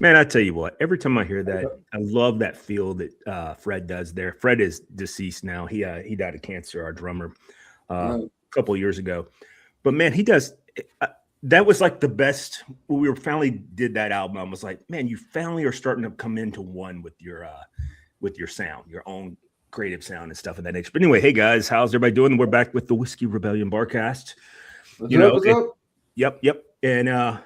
Man, I tell you what, every time I hear that, I love that feel that Fred does there. Fred is deceased now. He died of cancer, our drummer, a couple of years ago. But man, he does. Uh, that was like the best. When we were finally did that album, I was like, man, you finally are starting to come into one with your sound, your own creative sound and stuff of that nature. But anyway, hey guys, how's everybody doing? We're back with the Whiskey Rebellion Barcast. What's up? Yep. And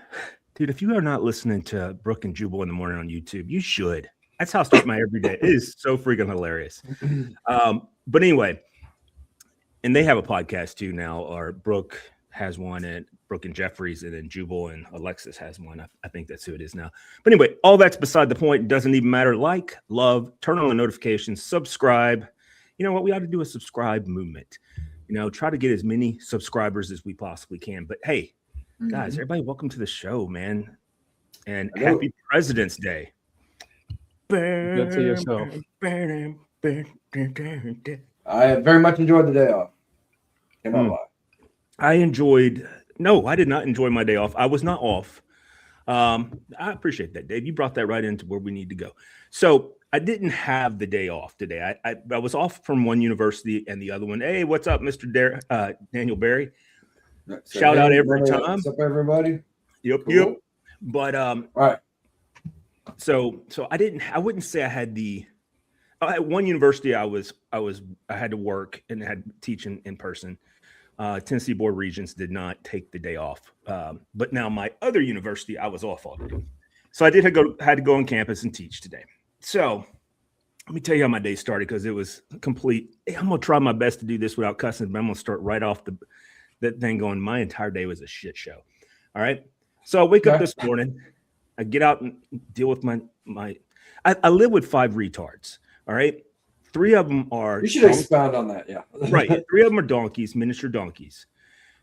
dude, if you are not listening to Brooke and Jubal in the morning on YouTube, you should. That's how I start my everyday. It is so freaking hilarious. But anyway, and they have a podcast too now, or Brooke has one, and Brooke and Jeffries, and then Jubal and Alexis has one. I think that's who it is now. But anyway, all that's beside the point. It doesn't even matter. Like, love, turn on the notifications, subscribe. You know what? We ought to do a subscribe movement. You know, try to get as many subscribers as we possibly can. But hey, guys, everybody, welcome to the show, man. And happy President's Day. Good to yourself. I very much enjoyed the day off. No, I did not enjoy my day off. I was not off. I appreciate that, Dave. You brought that right into where we need to go. So I didn't have the day off today. I was off from one university and the other one. Hey, what's up, Mr. Daniel Barry? Shout out every time. What's up, everybody? Yep. But all right. So I wouldn't say I had at one university I had to work and had teaching in person. Tennessee Board Regents did not take the day off. But now my other university, I was off all day. So I had to go on campus and teach today. So let me tell you how my day started, because it was complete. Hey, I'm going to try my best to do this without cussing, but I'm going to start right off that thing going. My entire day was a shit show. All right. So I wake up this morning, I get out and deal with I live with 5 retards. All right. 3 of them are. You should expound on that. Yeah. Right. 3 of them are donkeys, miniature donkeys.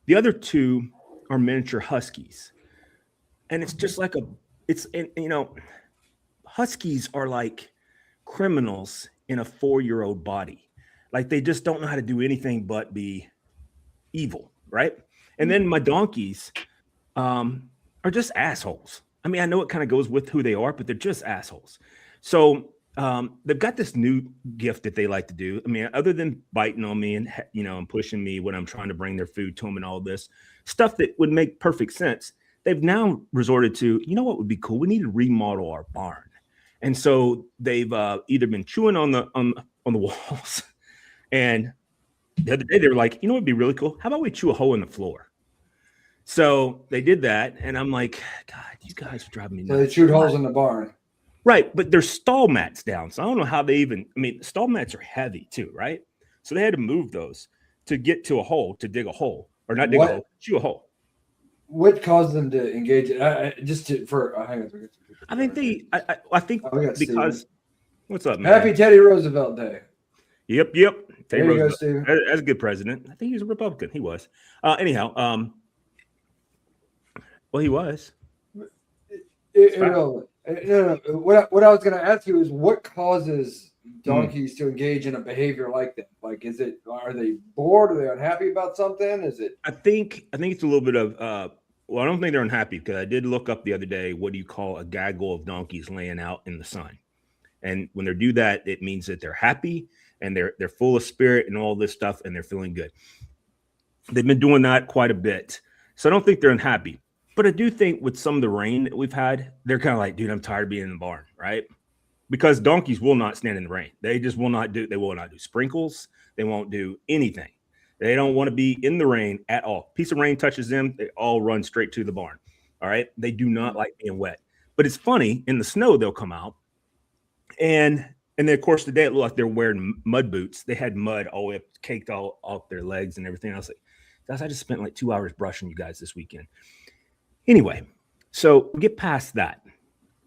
The other 2 are miniature huskies. And it's just like huskies are like criminals in a 4-year-old body. Like, they just don't know how to do anything but be evil. Right. And then my donkeys are just assholes. I mean, I know it kind of goes with who they are, but they're just assholes. So they've got this new gift that they like to do. I mean, other than biting on me and, and pushing me when I'm trying to bring their food to them and all this stuff that would make perfect sense, they've now resorted to, what would be cool? We need to remodel our barn. And so they've either been chewing on the walls, and the other day they were like, what would be really cool? How about we chew a hole in the floor? So they did that, and I'm like, God, you guys are driving me nuts. So they chewed holes in the barn. Right, but there's stall mats down, so I don't know how they stall mats are heavy too, right? So they had to move those to get to a hole, to dig a hole, or not dig a hole, chew a hole. What caused them to engage it? Hang on. I think because what's up, man? Happy Teddy Roosevelt Day. Yep. Teddy Roosevelt. As a good president. I think he was a Republican. He was. Anyhow, well, he was. No. What I was going to ask you is, what causes donkeys to engage in a behavior like that? Like, are they bored? Are they unhappy about something? Is it? I think it's a little bit of. I don't think they're unhappy, because I did look up the other day. What do you call a gaggle of donkeys laying out in the sun? And when they do that, it means that they're happy and they're full of spirit and all this stuff, and they're feeling good. They've been doing that quite a bit, so I don't think they're unhappy. But I do think with some of the rain that we've had, they're kind of like, dude, I'm tired of being in the barn, right? Because donkeys will not stand in the rain. They just will not do sprinkles. They won't do anything. They don't want to be in the rain at all. Piece of rain touches them, they all run straight to the barn. All right. They do not like being wet. But it's funny, in the snow, they'll come out. And then, of course, today it looked like they're wearing mud boots. They had mud all the way up, caked all off their legs and everything. I was like, guys, I just spent like 2 hours brushing you guys this weekend. Anyway, so we get past that.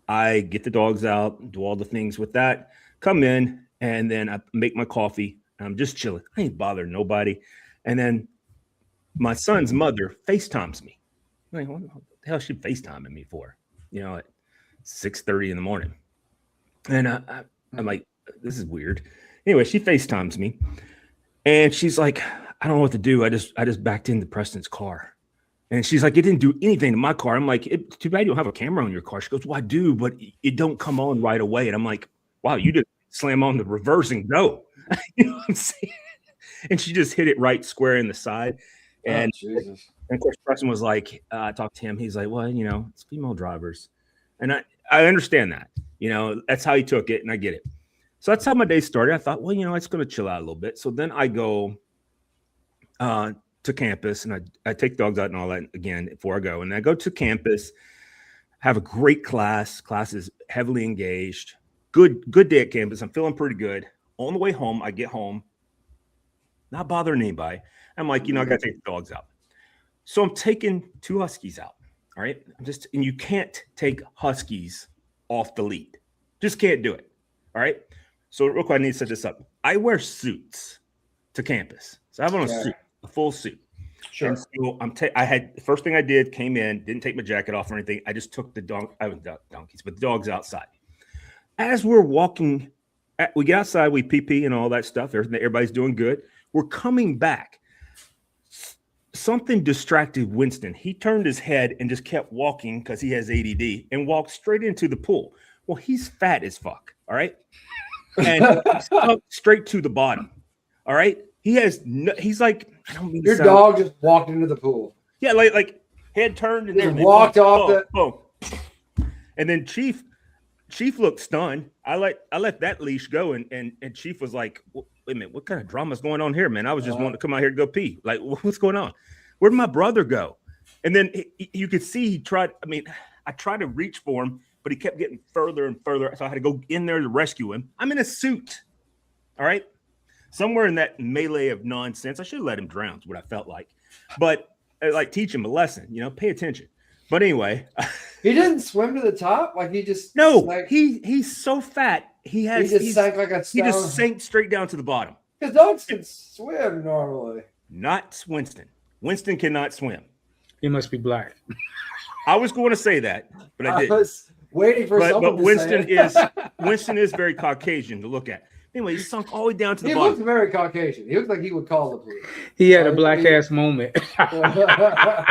I get the dogs out, do all the things with that, come in, and then I make my coffee. I'm just chilling. I ain't bothering nobody. And then my son's mother FaceTimes me. I'm like, what the hell is she FaceTiming me for? At 6:30 in the morning. And I'm like, this is weird. Anyway, she FaceTimes me, and she's like, I don't know what to do. I just backed into Preston's car. And she's like, it didn't do anything to my car. I'm like, it's too bad you don't have a camera on your car. She goes, well, I do, but it don't come on right away. And I'm like, wow, you just slam on the reverse and go. You know what I'm saying? And she just hit it right square in the side. And, and of course, Preston was like, I talked to him. He's like, well, you know, it's female drivers. And I understand that. You know, that's how he took it, and I get it. So that's how my day started. I thought, well, you know, it's going to chill out a little bit. So then I go to campus, and I take dogs out and all that again before I go. And I go to campus, have a great class. Class is heavily engaged. Good day at campus. I'm feeling pretty good. On the way home, I get home, not bothering anybody. I'm like, you know, I got to take the dogs out. So I'm taking 2 huskies out. All right. And you can't take huskies off the lead. Just can't do it. All right. So real quick, I need to set this up. I wear suits to campus. So I have on a suit, a full suit. Sure. And so I had the first thing I did, came in, didn't take my jacket off or anything. I just took the donkeys, but the dogs outside. As we're walking, we get outside, we pee and all that stuff. Everybody's doing good. We're coming back. Something distracted Winston. He turned his head and just kept walking because he has ADD and walked straight into the pool. Well, he's fat as fuck. All right. And straight to the bottom. All right. He's like, I don't mean your dog just walked into the pool. Yeah. Like head turned and then walked off boom. And then Chief looked stunned. I let that leash go. And Chief was like, wait a minute, what kind of drama is going on here, man? I was just wanting to come out here to go pee. Like, what's going on? Where'd my brother go? And then you could see I tried to reach for him, but he kept getting further and further. So I had to go in there to rescue him. I'm in a suit. All right. Somewhere in that melee of nonsense, I should have let him drown, is what I felt like. But like teach him a lesson, you know, pay attention. But anyway. He didn't swim to the top? Like he just he's so fat. He sank like a stone. He just sank straight down to the bottom. Because dogs can swim normally. Not Winston. Winston cannot swim. He must be black. I was going to say that, but I didn't. I was waiting for someone but Winston is very Caucasian to look at. Anyway, he sunk all the way down to the bottom. He looked very Caucasian. He looked like he would call the police. He had a black ass moment.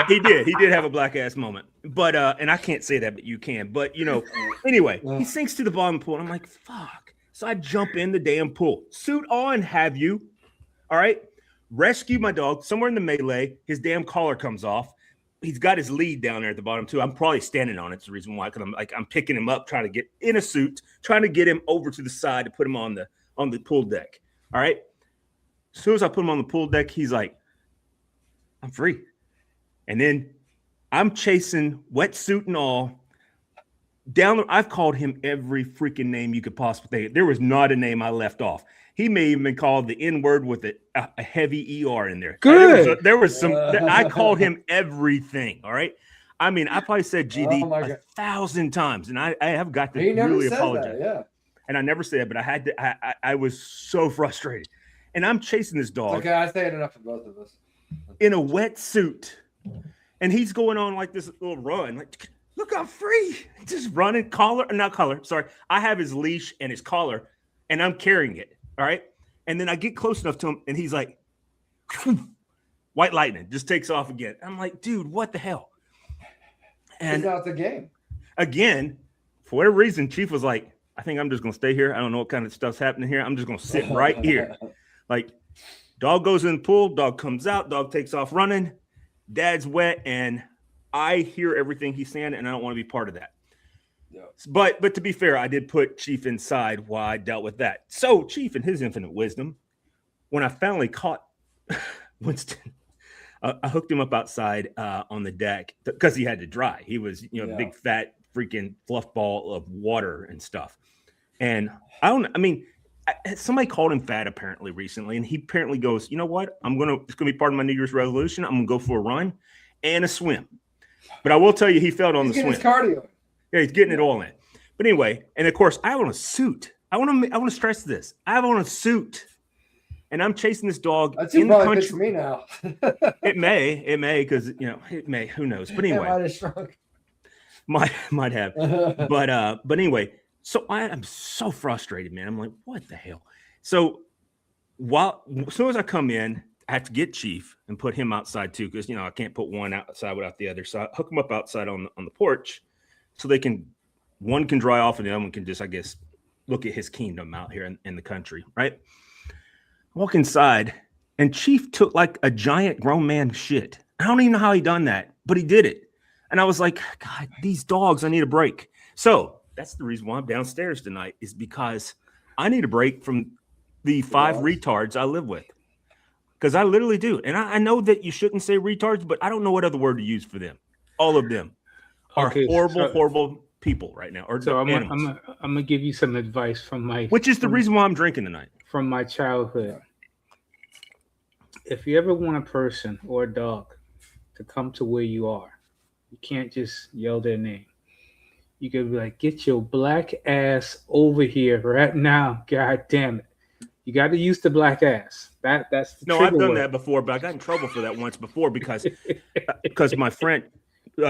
He did have a black ass moment. But and I can't say that, but you can. But you know, anyway, he sinks to the bottom of the pool, and I'm like, fuck. So I jump in the damn pool. Suit on, have you? All right. Rescue my dog. Somewhere in the melee, his damn collar comes off. He's got his lead down there at the bottom too. I'm probably standing on it. It's the reason why, because I'm picking him up, trying to get in a suit, trying to get him over to the side to put him on the pool deck. All right. As soon as I put him on the pool deck, he's like, I'm free. And then I'm chasing wetsuit and all down. I've called him every freaking name you could possibly think. There was not a name I left off. He may even been called the N-word with a heavy ER in there. Good. There was some. I called him everything. All right. I mean, I probably said GD 1,000 times, and I have got to really apologize. Yeah. And I never said it, but I had to. I was so frustrated, and I'm chasing this dog. Okay, I say it enough for both of us. In a wetsuit, and he's going on like this little run. Like, look, I'm free. Just running, not collar. Sorry, I have his leash and his collar, and I'm carrying it. All right. And then I get close enough to him and he's like, white lightning just takes off again. I'm like, dude, what the hell? And he's out the game. Again, for whatever reason, Chief was like, I think I'm just going to stay here. I don't know what kind of stuff's happening here. I'm just going to sit right here. Like, dog goes in the pool, dog comes out, dog takes off running. Dad's wet. And I hear everything he's saying, and I don't want to be part of that. Yeah. But to be fair, I did put Chief inside while I dealt with that. So Chief, in his infinite wisdom, when I finally caught Winston, I hooked him up outside on the deck because he had to dry. He was, big fat freaking fluff ball of water and stuff. And somebody called him fat apparently recently, and he apparently goes, you know what? It's gonna be part of my New Year's resolution. I'm gonna go for a run and a swim. But I will tell you, he failed on the swim. His cardio. Yeah, he's getting it all in. But anyway, and of course, I have on a suit. I want to stress this. I have on a suit, and I'm chasing this dog in the country. For me now. It may, because it may. Who knows? But anyway, might have shrunk. Might have. But anyway, so I am so frustrated, man. I'm like, what the hell? So as soon as I come in, I have to get Chief and put him outside too, because I can't put one outside without the other. So I hook them up outside on the porch, so one can dry off and the other one can just, I guess, look at his kingdom out here in the country, right? Walk inside, and Chief took like a giant grown man shit. I don't even know how he done that, but he did it. And I was like, God, these dogs, I need a break. So that's the reason why I'm downstairs tonight, is because I need a break from the 5 retards I live with. Because I literally do. And I know that you shouldn't say retards, but I don't know what other word to use for them. All of them are horrible people right now. So I'm gonna give you some advice from which is the reason why I'm drinking tonight. From my childhood. If you ever want a person or a dog to come to where you are, you can't just yell their name. You could be like, get your black ass over here right now. God damn it. You got to use the black ass. That's the I've done that before, but I got in trouble for that once before because my friend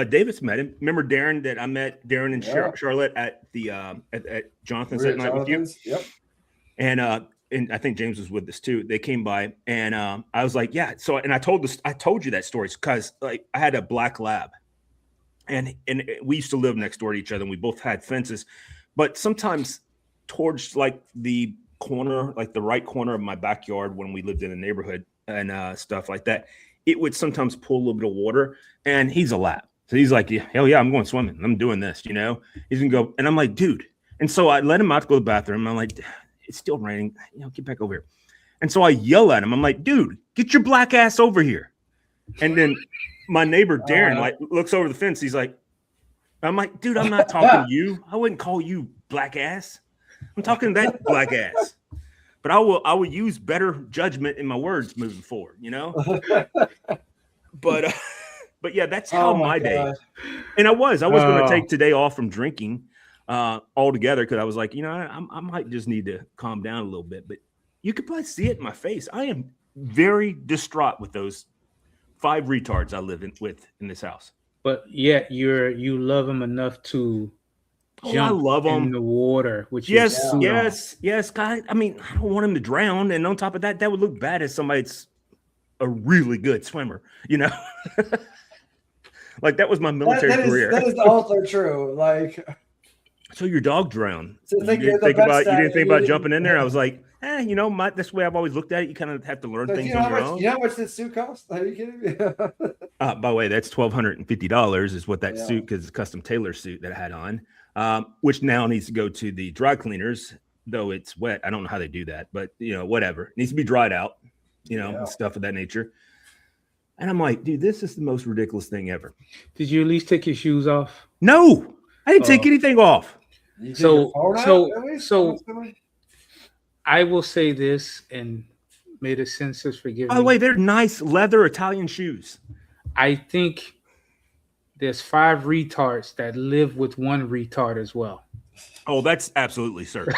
Davis met him. Remember Darren that I met Darren and Charlotte at the at Jonathan's that night with you? Yep. And I think James was with us too. They came by and I was like, yeah. So and I told you that story because like I had a black lab, and we used to live next door to each other, and we both had fences, but sometimes towards like the corner, like the right corner of my backyard when we lived in a neighborhood and stuff like that, it would sometimes pull a little bit of water. And he's a lab, so he's like, yeah, hell yeah, I'm going swimming. I'm doing this, He's gonna go, and I'm like, dude. And so I let him out to go to the bathroom. I'm like, it's still raining, get back over here. And so I yell at him. I'm like, dude, get your black ass over here. And then my neighbor Darren like looks over the fence. He's like, I'm like, dude, I'm not talking to you. I wouldn't call you black ass. I'm talking to that black ass. But I will use better judgment in my words moving forward, But yeah, that's how my day. And I was going to take today off from drinking altogether because I was like, I might just need to calm down a little bit. But you could probably see it in my face. I am very distraught with those 5 retards I live with in this house. But yet you love them enough to jump I love them in the water. Which yes. God, I mean, I don't want him to drown. And on top of that, that would look bad as somebody's a really good swimmer, Like that was my military career. That is also true. Like, so your dog drowned. So you didn't think about jumping in there. I was like, that's the way I've always looked at it. You kind of have to learn things on your own. You know how much this suit costs? Are you kidding me? By the way, that's $1,250 is what that suit, because it's a custom tailor suit that I had on, which now needs to go to the dry cleaners, though it's wet. I don't know how they do that, but whatever. It needs to be dried out, stuff of that nature. And I'm like, dude, this is the most ridiculous thing ever. Did you at least take your shoes off? No, I didn't take anything off. So I will say this, and may the censors forgive me. By the way, they're nice leather Italian shoes. I think there's 5 retards that live with 1 retard as well. Oh, that's absolutely certain.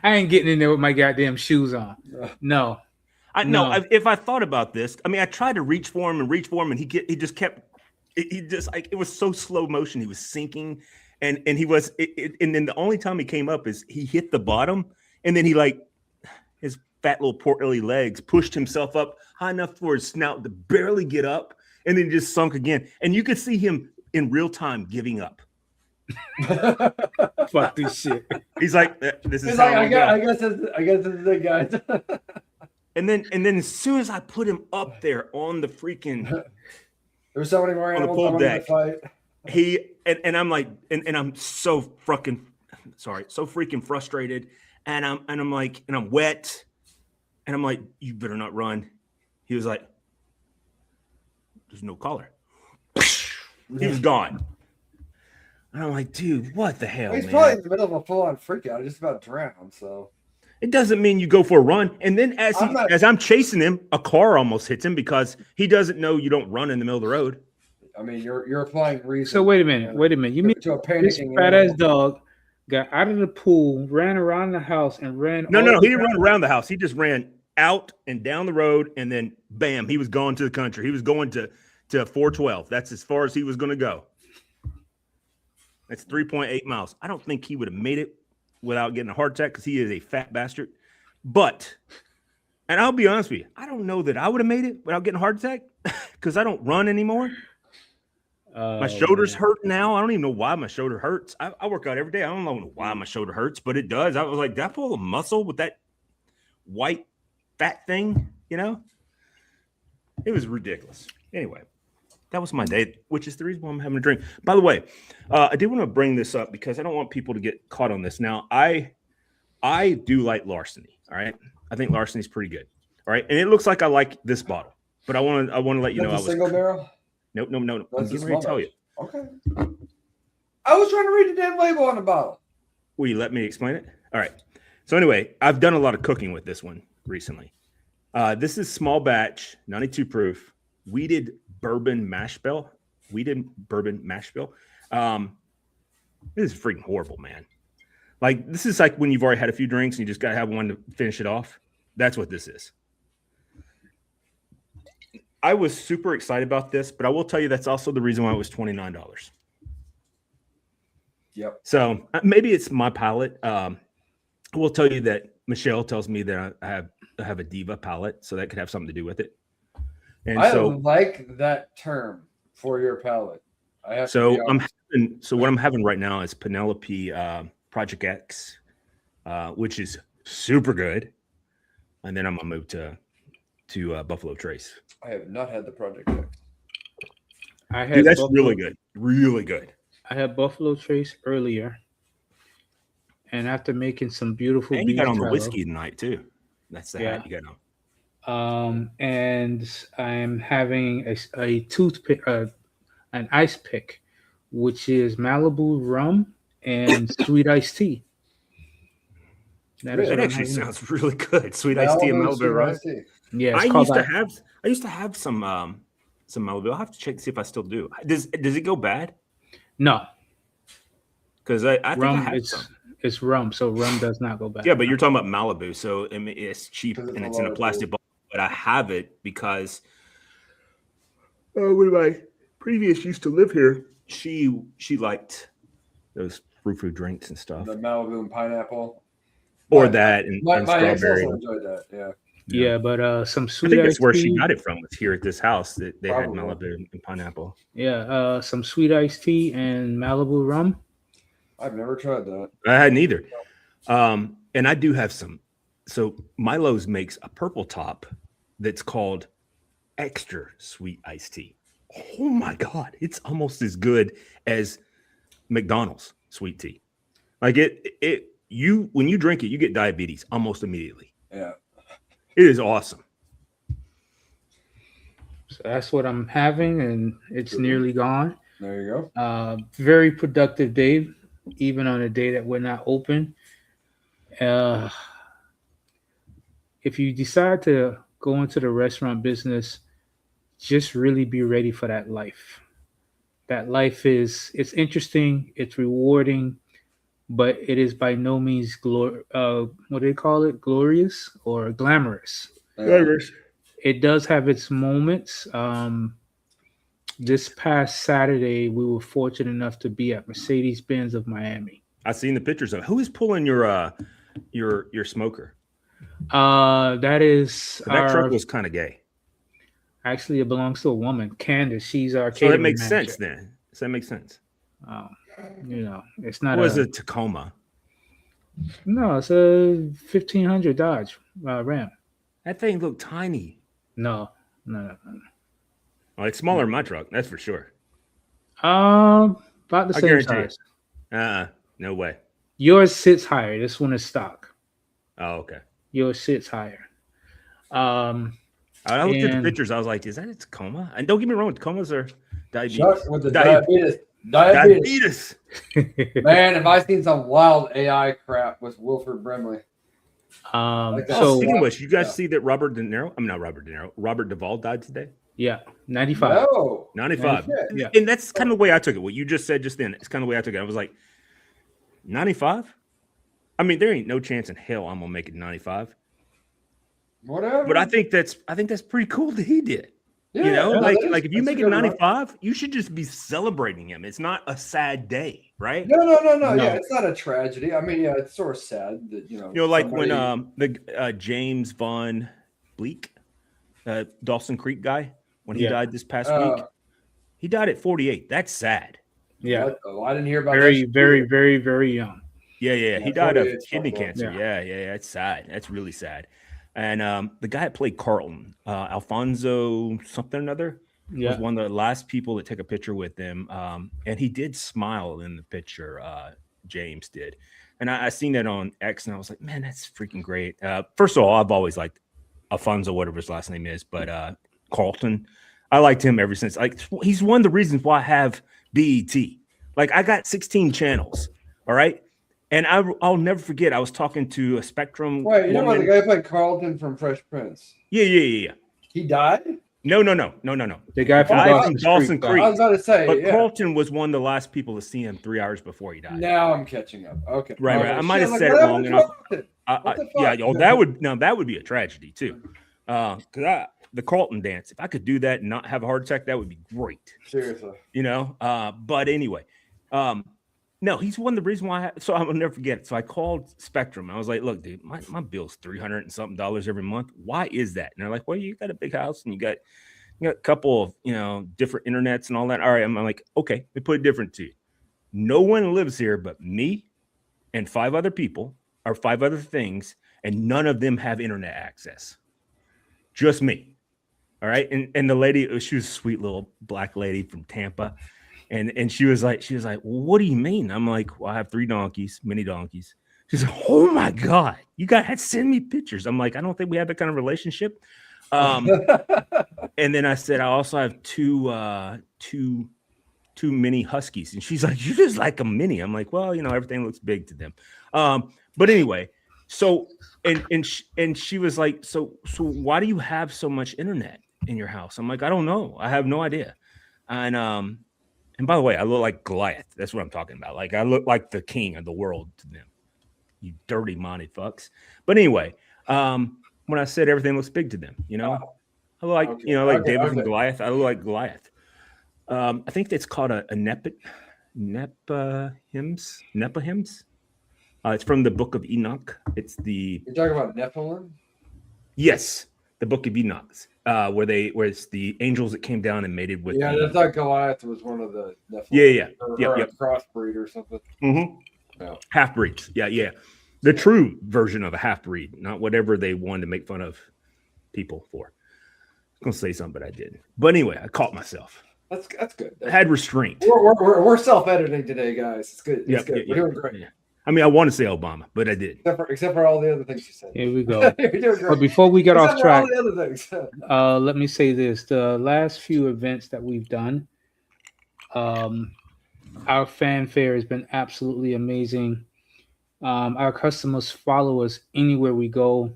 I ain't getting in there with my goddamn shoes on. No. If I thought about this, I mean, I tried to reach for him, and he just kept. He just like, it was so slow motion. He was sinking, and he was. And then the only time he came up is he hit the bottom, and then he his fat little portly legs pushed himself up high enough for his snout to barely get up, and then just sunk again. And you could see him in real time giving up. Fuck this shit. He's like, this is He's how like, I guess this is the guy. And then as soon as I put him up there on the freaking there's so many more on the animals pool deck, fight. And I'm like, and I'm so freaking frustrated, and I'm like, and I'm wet, and I'm like, you better not run. He was like, there's no collar. He was gone. And I'm like, dude, what the hell? He's probably in the middle of a full-on freak out. He's just about drowned, so. It doesn't mean you go for a run. And then as I'm chasing him, a car almost hits him because he doesn't know you don't run in the middle of the road. I mean, you're applying reason. So wait a minute. You mean to a this panicking fat ass dog got out of the pool, ran around the house, and ran? No, he didn't run around the house. He just ran out and down the road, and then bam, he was going to the country. He was going to 412. That's as far as he was going to go. That's 3.8 miles. I don't think he would have made it without getting a heart attack because he is a fat bastard. But And I'll be honest with you, I don't know that I would have made it without getting a heart attack because I don't run anymore. My shoulder's hurt now. I don't even know why my shoulder hurts. I work out every day. I don't know why my shoulder hurts, but it does. I was like, did I pull a muscle with that white fat thing? You know, it was ridiculous. Anyway, that was my day, which is the reason why I'm having a drink. By the way, I did want to bring this up because I don't want people to get caught on this. Now, I do like Larceny. All right, I think Larceny's pretty good. All right, and it looks like I like this bottle, but I want to let you know I was single barrel. Nope. I'm That's getting ready to tell you. Okay. I was trying to read the damn label on the bottle. Will you let me explain it? All right. So anyway, I've done a lot of cooking with this one recently. This is small batch, 92 proof, weeded bourbon mash bill. This is freaking horrible, man. Like, this is like when you've already had a few drinks and you just got to have one to finish it off. That's what this is. I was super excited about this, but I will tell you that's also the reason why it was $29. Yep. So maybe it's my palate. I will tell you that Michelle tells me that I have a diva palate, so that could have something to do with it. And I so, like that term for your palate. I have so what I'm having right now is Penelope Project X, which is super good, and then I'm gonna move to Buffalo Trace. I have not had the Project X. Dude, that's really good. Really good. I had Buffalo Trace earlier, and after making some beautiful, And you got on the Trello, whiskey tonight too. That's the hat you got on. And I'm having a toothpick, an ice pick, which is Malibu rum and sweet iced tea. That actually sounds really good. Sweet iced tea and Malibu, right? Yeah, I used to have some Malibu. I'll have to check to see if I still do. Does it go bad? No, because I think rum. I have some. It's rum, so rum does not go bad. Yeah, but you're talking about Malibu, so I mean, it's cheap and it's in a plastic bottle. But I have it because when my previous used to live here, she liked those frou-frou drinks and stuff. The Malibu and pineapple. Or that and my ex strawberry. also enjoyed that, yeah. Yeah, but some sweet. I think that's iced where tea, she got it from. Was here at this house that they Probably. had Malibu and pineapple. Yeah, some sweet iced tea and Malibu rum. I've never tried that. I hadn't either. And I do have some. So Milo's makes a purple top that's called extra sweet iced tea. Oh my God. It's almost as good as McDonald's sweet tea. Like when you drink it, you get diabetes almost immediately. Yeah. It is awesome. So that's what I'm having, and it's nearly gone. There you go. Very productive day, even on a day that we're not open. If you decide to go into the restaurant business, just really be ready for that life. That life it's interesting, it's rewarding, but it is by no means what do they call it? Glorious or glamorous? Glamorous. It does have its moments. This past Saturday, we were fortunate enough to be at Mercedes-Benz of Miami. I've seen the pictures of it. Who is pulling your smoker? That truck was kind of gay. Actually, it belongs to a woman, Candace. She's our so that makes manager. sense then. Does that make sense? It's not. Was it Tacoma? No, it's a 1500 Dodge Ram. That thing looked tiny. No. Well, it's smaller than my truck, that's for sure. About the same size. No way. Yours sits higher. This one is stock. Oh, okay. Yours sits higher. I looked at the pictures. I was like, is that a Tacoma? And don't get me wrong, Tacomas are diabetes. Chuck with the diabetes. Man, have I seen some wild AI crap with Wilford Brimley. Speaking of which, you guys see that Robert Duvall died today? Yeah, 95. No. 95. Yeah. And that's kind of the way I took it. What you just said just then, it's kind of the way I took it. I was like, 95? I mean, there ain't no chance in hell I'm gonna make it 95. Whatever. But I think that's pretty cool that he did. Yeah, like if you make it 95, you should just be celebrating him. It's not a sad day, right? No. Yeah, it's not a tragedy. I mean, yeah, it's sort of sad that like when the James Vaughn Bleak, Dawson Creek guy, when he Yeah. died this past week. He died at 48. That's sad. Yeah. Oh, I didn't hear about Very, that. very, very, very young. Yeah. He died of 48 's kidney fucked up. cancer. Yeah. Yeah. That's sad. That's really sad. And the guy that played Carlton, Alfonso something or another, was Yeah. one of the last people that took a picture with him. And he did smile in the picture. James did. And I seen that on X, and I was like, man, that's freaking great. First of all, I've always liked Alfonso, whatever his last name is, but Carlton, I liked him ever since. Like, he's one of the reasons why I have BET. Like, I got 16 channels, all right? And I'll never forget, I was talking to a Spectrum. Wait, you know about woman. the guy who played Carlton from Fresh Prince? Yeah. He died? No. The guy from Guy from Dawson's Dawson Creek. Creek. I was about to say, But yeah. Carlton was one of the last people to see him 3 hours before he died. Now I'm catching up. Okay. Right. Okay. I might have Shit, said like, it what wrong happened enough. to Carlton? What the Yeah, fuck? that would be a tragedy too. Because the Carlton dance, if I could do that and not have a heart attack, that would be great. Seriously. You know. But anyway, no, he's one of the reasons why. So I will never forget it. So I called Spectrum. I was like, "Look, dude, my bill's $300 and something every month. Why is that?" And they're like, "Well, you got a big house and you got a couple of different internets and all that." All right, I'm like, "Okay, let me put it different to you. No one lives here but me and 5 other people or 5 other things, and none of them have internet access. Just me." All right. And the lady, she was a sweet little black lady from Tampa. And she was like, well, what do you mean? I'm like, well, I have 3 donkeys, mini donkeys. She's like, oh my God, you got to send me pictures. I'm like, I don't think we have that kind of relationship. And then I said, I also have two mini huskies. And she's like, you just like a mini. I'm like, well, everything looks big to them. But anyway, so, and she was like, so why do you have so much internet in your house? I'm like, I don't know. I have no idea. And by the way, I look like Goliath. That's what I'm talking about. Like, I look like the king of the world to them. You dirty Monty fucks. But anyway, when I said everything looks big to them, I look like, Okay, David from Goliath. I look like Goliath. I think it's called a Nepa hymns. It's from the Book of Enoch. It's the You're talking about Nephilim? yes, the Book of Enoch, where it's the angels that came down and mated with. Yeah, I thought Goliath was one of the Nephilim. Yeah. Or a crossbreed or something. Mm-hmm. Yeah. Half breeds. Yeah. The true version of a half breed, not whatever they wanted to make fun of people for. I was gonna say something, but I didn't. But anyway, I caught myself. That's good. I had restraint. We're self-editing today, guys. It's good. It's Yep, good. yeah, We're doing great. yeah. I mean, I want to say Obama, but I did. Except for all the other things you said. Here we go. You're doing great. But before we get Except off for all track, the other things. let me say this: the last few events that we've done, our fanfare has been absolutely amazing. Our customers follow us anywhere we go.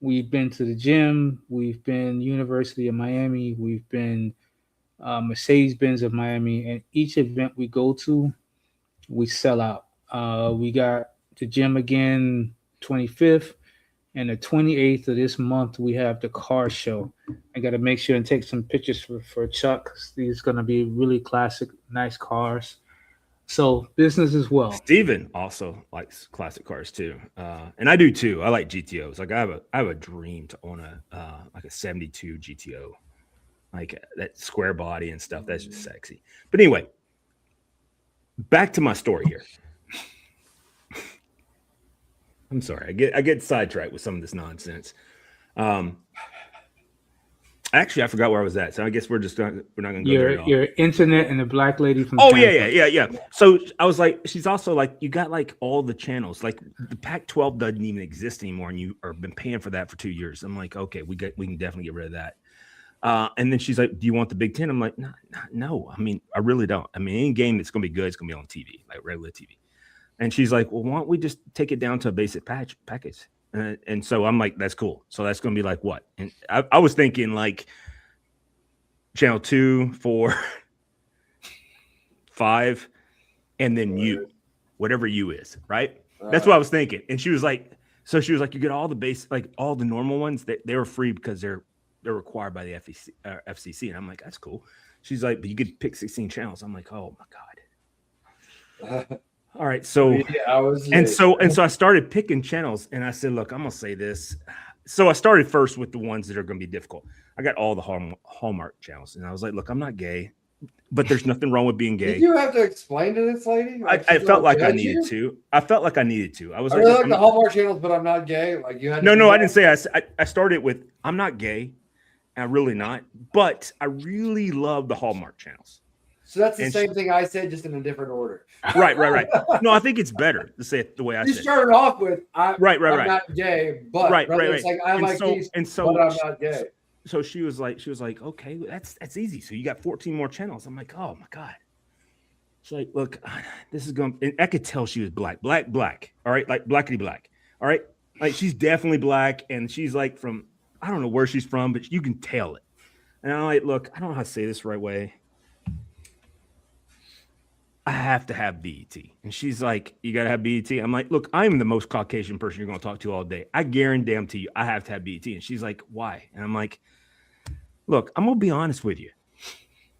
We've been to the gym. We've been University of Miami. We've been Mercedes-Benz of Miami. And each event we go to, we sell out. We got the gym again 25th. And the 28th of this month, we have the car show. I got to make sure and take some pictures for Chuck. These are going to be really classic, nice cars. So business as well. Steven also likes classic cars too, and I do too. I like GTOs. Like I have a dream to own a 72 GTO, like that square body and stuff. That's just sexy. But anyway, back to my story here. I'm sorry, I get sidetracked with some of this nonsense. Actually, I forgot where I was at, so I guess we're not going to go there. Your internet and the black lady from. Oh Tampa. yeah. So I was like, she's also like, you got like all the channels, like the Pac-12 doesn't even exist anymore, and you are been paying for that for 2 years. I'm like, okay, we can definitely get rid of that. And then she's like, do you want the Big Ten? I'm like, no. I mean, I really don't. I mean, any game that's going to be good, it's going to be on TV, like regular TV. And she's like, well, why don't we just take it down to a basic package? And so I'm like, that's cool. So that's going to be like what? And I was thinking like channel 2, 4, 5, and then you, whatever you is, right? That's what I was thinking. And she was like, you get all the base, like all the normal ones that they were free because they're required by the FCC. And I'm like, that's cool. She's like, but you could pick 16 channels. I'm like, oh my God. All right, so so I started picking channels, and I said, "Look, I'm gonna say this. so I started first with the ones that are going to be difficult. I got all the Hallmark channels, and I was like, look, I'm not gay, but there's nothing wrong with being gay. Did you have to explain to this lady? I felt like I needed to. I felt like I needed to. I was I like, really look, like the Hallmark channels, but I'm not gay. Like you had. no, I didn't say I started with I'm not gay. I'm really not, but I really love the Hallmark channels. So that's the And same thing I said, just in a different order. Right. No, I think it's better to say it the way I You said it. started off with I'm Right. not gay, but Right. It's like I like these, but I'm not gay. So she was like, okay, that's easy. So you got 14 more channels. I'm like, oh my God. She's like, look, this is going, and I could tell she was black. All right. Like blackity black. All right. Like she's definitely black. And she's like from, I don't know where she's from, but you can tell it. And I'm like, look, I don't know how to say this the right way. I have to have BET. And she's like, you got to have BET. I'm like, look, I'm the most Caucasian person you're going to talk to all day. I guarantee you, I have to have BET. And she's like, why? And I'm like, look, I'm going to be honest with you.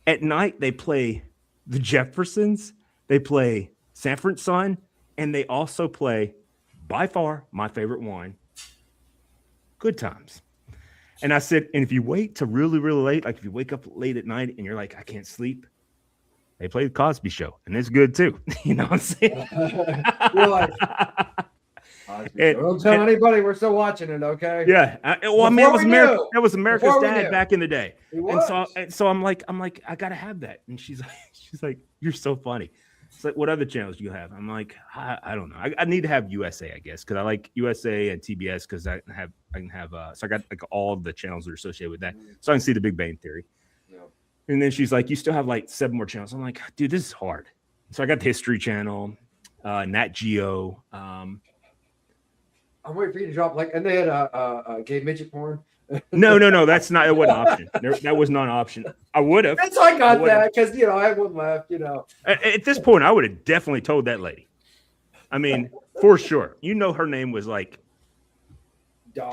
At night, they play the Jeffersons, they play Sanford Son, and they also play, by far, my favorite one, Good Times. And I said, and if you wait till really, really late, like if you wake up late at night and you're like, I can't sleep, they play the Cosby Show, and it's good too. You know what I'm saying? You're like, don't tell anybody we're still watching it, okay? Yeah. Well, I mean, that was America's Dad back in the day. And so I'm like, I gotta have that. And she's like, you're so funny. It's like, what other channels do you have? I'm like, I don't know. I need to have USA, I guess, because I like USA and TBS because I can have so I got like all the channels that are associated with that, so I can see the Big Bang Theory. And then she's like, you still have like 7 more channels. I'm like, dude, this is hard. So I got the History Channel, Nat Geo. I'm waiting for you to drop and they had gay midget porn. No, that's not. It wasn't an option. That was not an option. I would have. That's I got that because I had one left. At this point, I would have definitely told that lady. I mean, for sure. Her name was like.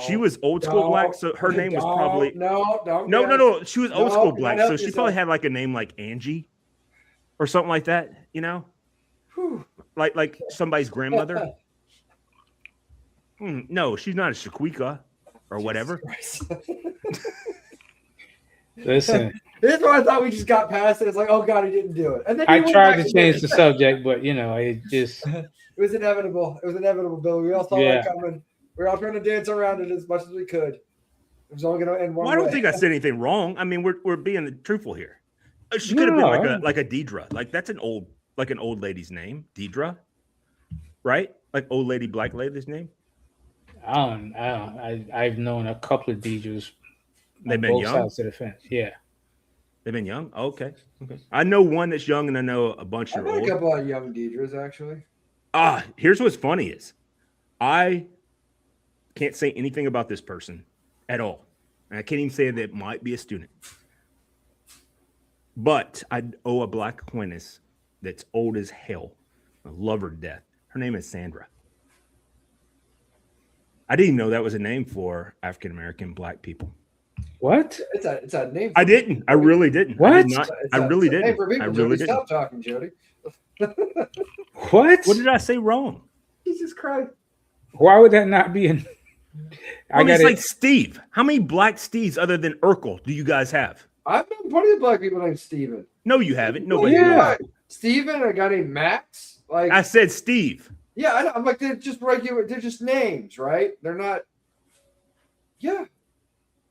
She was old school black, so her name was probably no. She was old school black, so she probably had like a name like Angie, or something like that. Like somebody's grandmother. No, she's not a Shaquika or whatever. Listen, this is why I thought we just got past it. It's like, oh God, he didn't do it. And then I tried to change the subject, but it just it was inevitable. It was inevitable, Bill. We all saw it coming. We were all trying to dance around it as much as we could. It was only going to end one way. I don't think I said anything wrong. I mean, we're being truthful here. She could have been like a Deidre. Like that's an old lady's name, Deidre, right? Like old lady, black lady's name. I've known a couple of Deidres. They've been young. Sides of the fence. Yeah, they've been young. Okay. I know one that's young, and I know a bunch that are old. A couple of young Deidres actually. Here's what's funny is, I can't say anything about this person at all. And I can't even say that it might be a student. But I owe a black acquaintance that's old as hell. I love her to death. Her name is Sandra. I didn't even know that was a name for African-American black people. What? It's a name. I didn't. I really didn't. What? I really didn't. I really didn't. Stop talking, Jody. What? What did I say wrong? Jesus Christ. Why would that not be in? It's like Steve. How many black Steves other than Urkel do you guys have? I've known plenty of black people named Steven. No, you haven't. Nobody. Yeah. Steven, a guy named Max. Like I said Steve. Yeah, I'm like, they're just regular, they're just names, right? They're not. Yeah.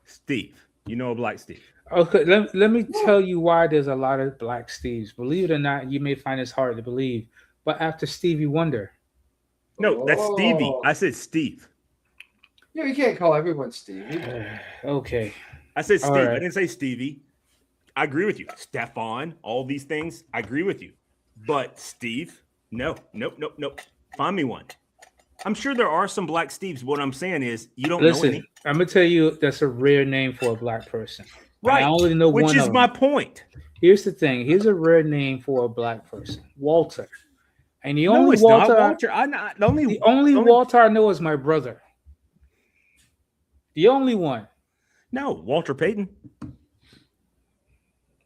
Steve. You know a black Steve. Okay, let me tell you why there's a lot of black Steves. Believe it or not, you may find this hard to believe, but after Stevie Wonder. No, that's Stevie. I said Steve. Yeah, you can't call everyone Stevie. Okay. I said Steve. Right. I didn't say Stevie. I agree with you. Stefan, all these things, I agree with you. But Steve, nope. Find me one. I'm sure there are some black Steves. What I'm saying is you don't know any. I'm going to tell you that's a rare name for a black person. Right. I only know which one is my point. Here's the thing. Here's a rare name for a black person. Walter. And the only it's Walter, not Walter. The only Walter I know is my brother. The only one. No, Walter Payton.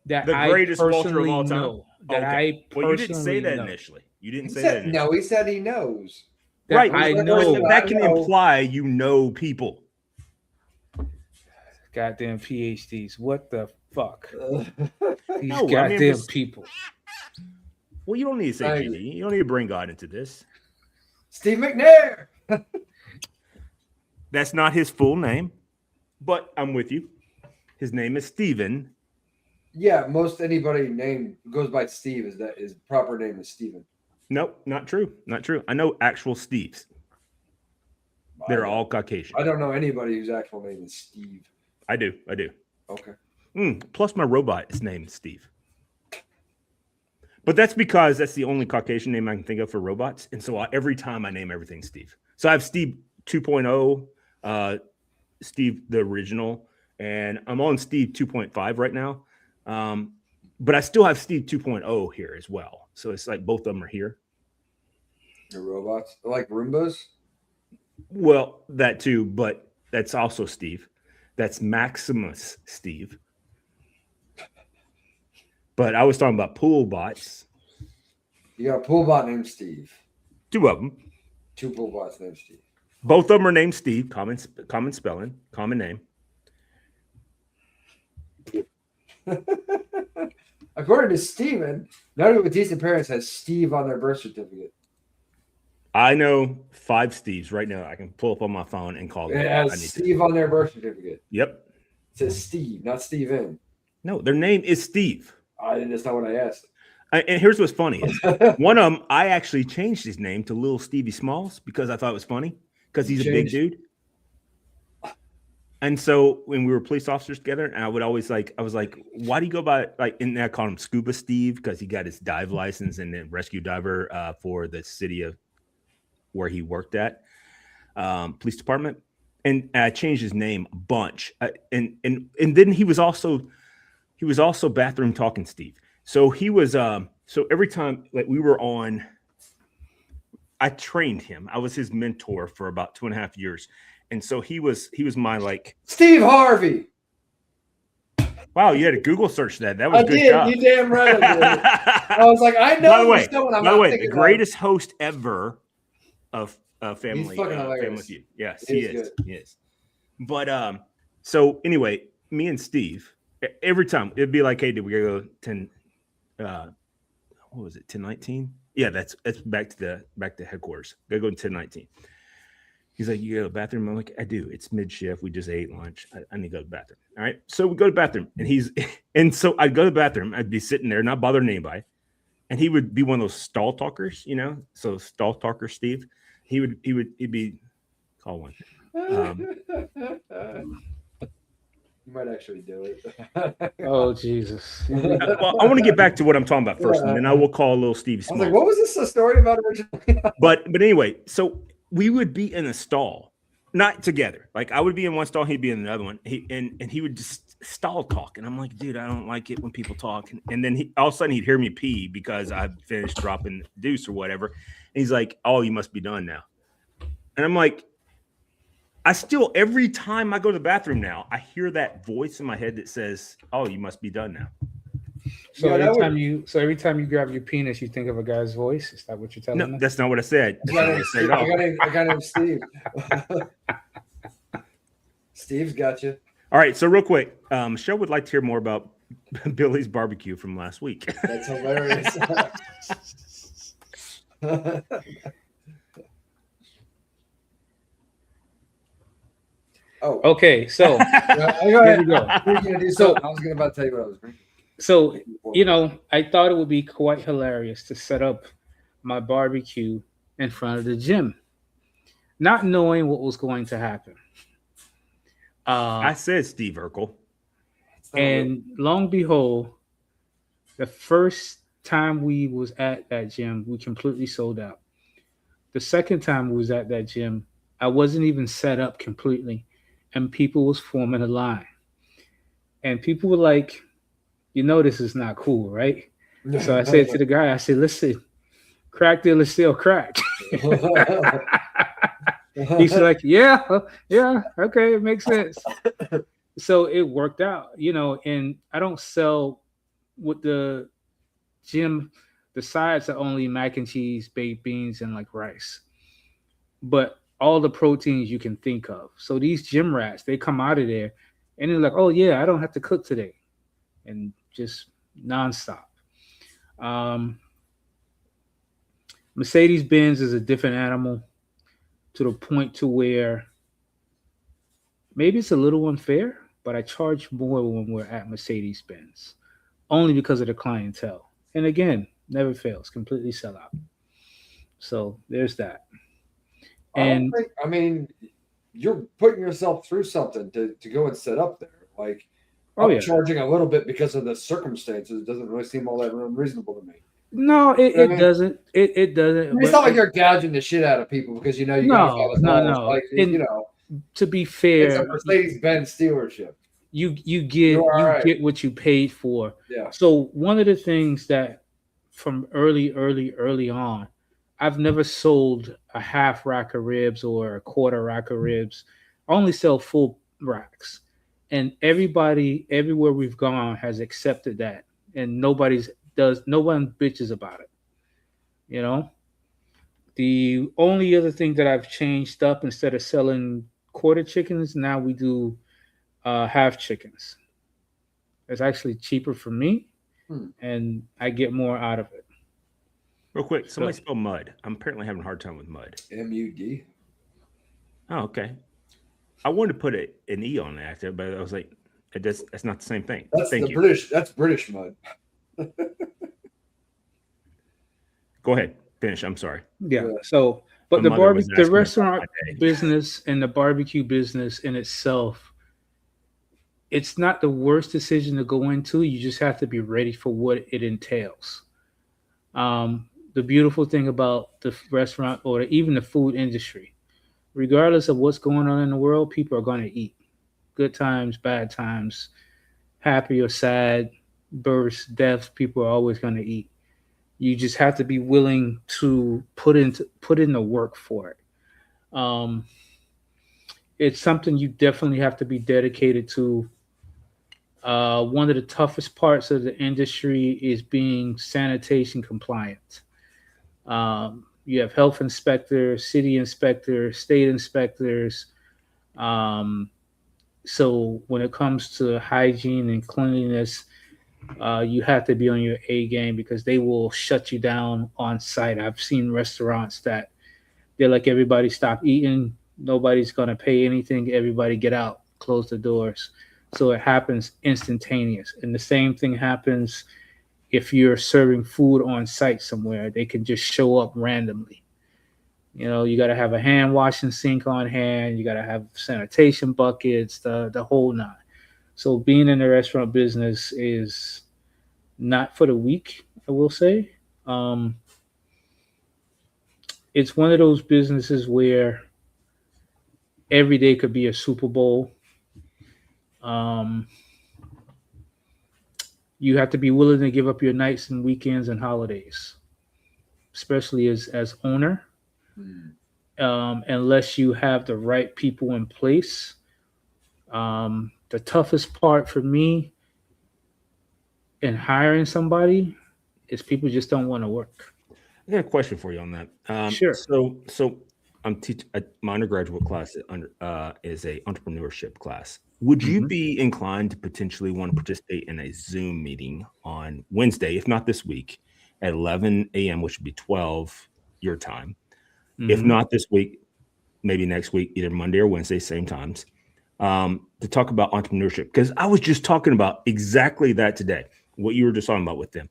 That the greatest Walter of all time. Know, that I well, you didn't say that initially. You didn't say that. No, he said he knows. Right. I know. That can imply you know people. Goddamn PhDs. What the fuck? These No, I mean, goddamn just- people. Well, you don't need to say Thank GD. You don't need to bring God into this. Steve McNair. That's not his full name, but I'm with you. His name is Stephen. Yeah, most anybody named goes by Steve. Is that his proper name is Steven? Nope, not true. Not true. I know actual Steves. They're all Caucasian. I don't know anybody whose actual name is Steve. I do. I do. Okay. Plus, my robot is named Steve. But that's because that's the only Caucasian name I can think of for robots. And so every time I name everything Steve. So I have Steve 2.0, Steve the original, and I'm on Steve 2.5 right now. But I still have Steve 2.0 here as well. So it's like both of them are here. Your robots. They're like Roombas. Well, that too, but that's also Steve. That's Maximus Steve. But I was talking about pool bots. You got a pool bot named Steve. Two of them. Two pool bots named Steve. Both of them are named Steve. Common spelling, common name. According to Steven, nobody with decent parents has Steve on their birth certificate. I know 5 Steves right now. I can pull up on my phone and call them. It I has need Steve on their birth certificate. Yep. It says Steve, not Steven. No, their name is Steve. That's not what I asked. And here's what's funny: is one of them, I actually changed his name to Little Stevie Smalls because I thought it was funny because he's a big dude. And so when we were police officers together, and I was like, why do you go by like? And I called him Scuba Steve because he got his dive license and then rescue diver for the city of where he worked at, police department. And I changed his name a bunch. And then he was also bathroom talking Steve. So he was so every time like we were on, I trained him. I was his mentor for about 2.5 years. And so he was my like Steve Harvey. wow, you had to Google search that. That was I a good did. job. You damn right I did. I was like, I know. By the way, I'm by the not way, thinking the about greatest host ever of Family fucking hilarious. Family Feud. Yes, He he is is. He is. But so anyway, me and Steve, every time it'd be like, hey, did we go 10? What was it? 10:19? Yeah, that's back to headquarters. Gotta go to 10:19. He's like, you go to the bathroom? I'm like, I do. It's mid shift. We just ate lunch. I need to go to the bathroom. All right. So we go to the bathroom, and so I'd go to the bathroom. I'd be sitting there, not bothering anybody. And he would be one of those stall talkers, you know. So stall talker Steve. He'd be call one. You might actually do it. Oh Jesus! Well, I want to get back to what I'm talking about first, and then I will call little Stevie I was Small. like, what was this a story about originally? But anyway, so we would be in a stall, not together. Like I would be in one stall, he'd be in another one. He would just stall talk, and I'm like, dude, I don't like it when people talk. And then all of a sudden he'd hear me pee because I finished dropping deuce or whatever. And he's like, oh, you must be done now. And I'm like, I still, every time I go to the bathroom now, I hear that voice in my head that says, oh, you must be done now. So Yeah, every time you grab your penis, you think of a guy's voice. Is that what you're telling No, me? that's not what I said. That's not what I said at all. I got him Steve. Steve's got you. All right, so real quick, Michelle would like to hear more about Billy's barbecue from last week. That's hilarious. Oh, Okay, so here we go. We're gonna do something. I was gonna about to tell you what I was drinking. So, you know, I thought it would be quite hilarious to set up my barbecue in front of the gym, not knowing what was going to happen. I said Steve Urkel. And long behold, the first time we was at that gym, we completely sold out. The second time we was at that gym, I wasn't even set up completely, and people was forming a line. And people were like, you know, this is not cool, right? So I said to the guy, I said, listen, crack deal is still crack. He's like, yeah, okay, it makes sense. So it worked out, you know, and I don't sell with the gym. The sides are only mac and cheese, baked beans, and like rice, but all the proteins you can think of. So these gym rats, they come out of there And they're like, oh yeah, I don't have to cook today, and just nonstop. Um, Mercedes Benz is a different animal to the point to where maybe it's a little unfair, but I charge more when we're at Mercedes Benz only because of the clientele. And again, never fails, completely sell out. So there's that. I don't And think. I mean, you're putting yourself through something to go and set up there. Like, oh I'm yeah, charging a little bit because of the circumstances. It doesn't really seem all that unreasonable to me. no, it, You know what I it mean? doesn't. It I doesn't. mean, it's But not like you're gouging the shit out of people because you know you got to no, find the no, balls. no. Like, And you know, to be it's a fair, Mercedes Benz dealership. you You're all you right. get what you paid for. Yeah. So one of the things that from early on, I've never sold a half rack of ribs or a quarter rack of ribs. I only sell full racks. And everybody everywhere we've gone has accepted that. And no one bitches about it. You know? The only other thing that I've changed up instead of selling quarter chickens, now we do half chickens. It's actually cheaper for me, Hmm. and I get more out of it. Real quick, somebody So- spell mud. I'm apparently having a hard time with mud. MUD. Oh, okay. I wanted to put an E on that, but I was like, that's not the same thing. That's Thank the you. British. That's British mud. Go ahead. Finish. I'm sorry. Yeah. Yeah. So, but My the mother was the asking about restaurant my day. business and the barbecue business in itself, it's not the worst decision to go into. You just have to be ready for what it entails. The beautiful thing about the restaurant or even the food industry, regardless of what's going on in the world, people are going to eat. Good times, bad times, happy or sad, births, deaths, people are always going to eat. You just have to be willing to put in the work for it. Um, it's something you definitely have to be dedicated to. One of the toughest parts of the industry is being sanitation compliant. You have health inspectors, city inspectors, state inspectors. Um, so when it comes to hygiene and cleanliness, you have to be on your A game because they will shut you down on site. I've seen restaurants that they're like, everybody stop eating. Nobody's going to pay anything. Everybody get out, close the doors. So it happens instantaneous. And the same thing happens if you're serving food on site somewhere. They can just show up randomly. You know, you got to have a hand washing sink on hand. You got to have sanitation buckets, the whole nine. So being in the restaurant business is not for the weak, I will say. It's one of those businesses where every day could be a Super Bowl. You have to be willing to give up your nights and weekends and holidays, especially as owner. Unless you have the right people in place. The toughest part for me in hiring somebody is people just don't want to work. I got a question for you on that. Sure. So I'm teaching my undergraduate class is a entrepreneurship class. Would you be inclined to potentially want to participate in a Zoom meeting on Wednesday, if not this week, at 11 a.m., which would be 12 your time? If not this week, maybe next week, either Monday or Wednesday, same times, to talk about entrepreneurship. Because I was just talking about exactly that today, what you were just talking about with them.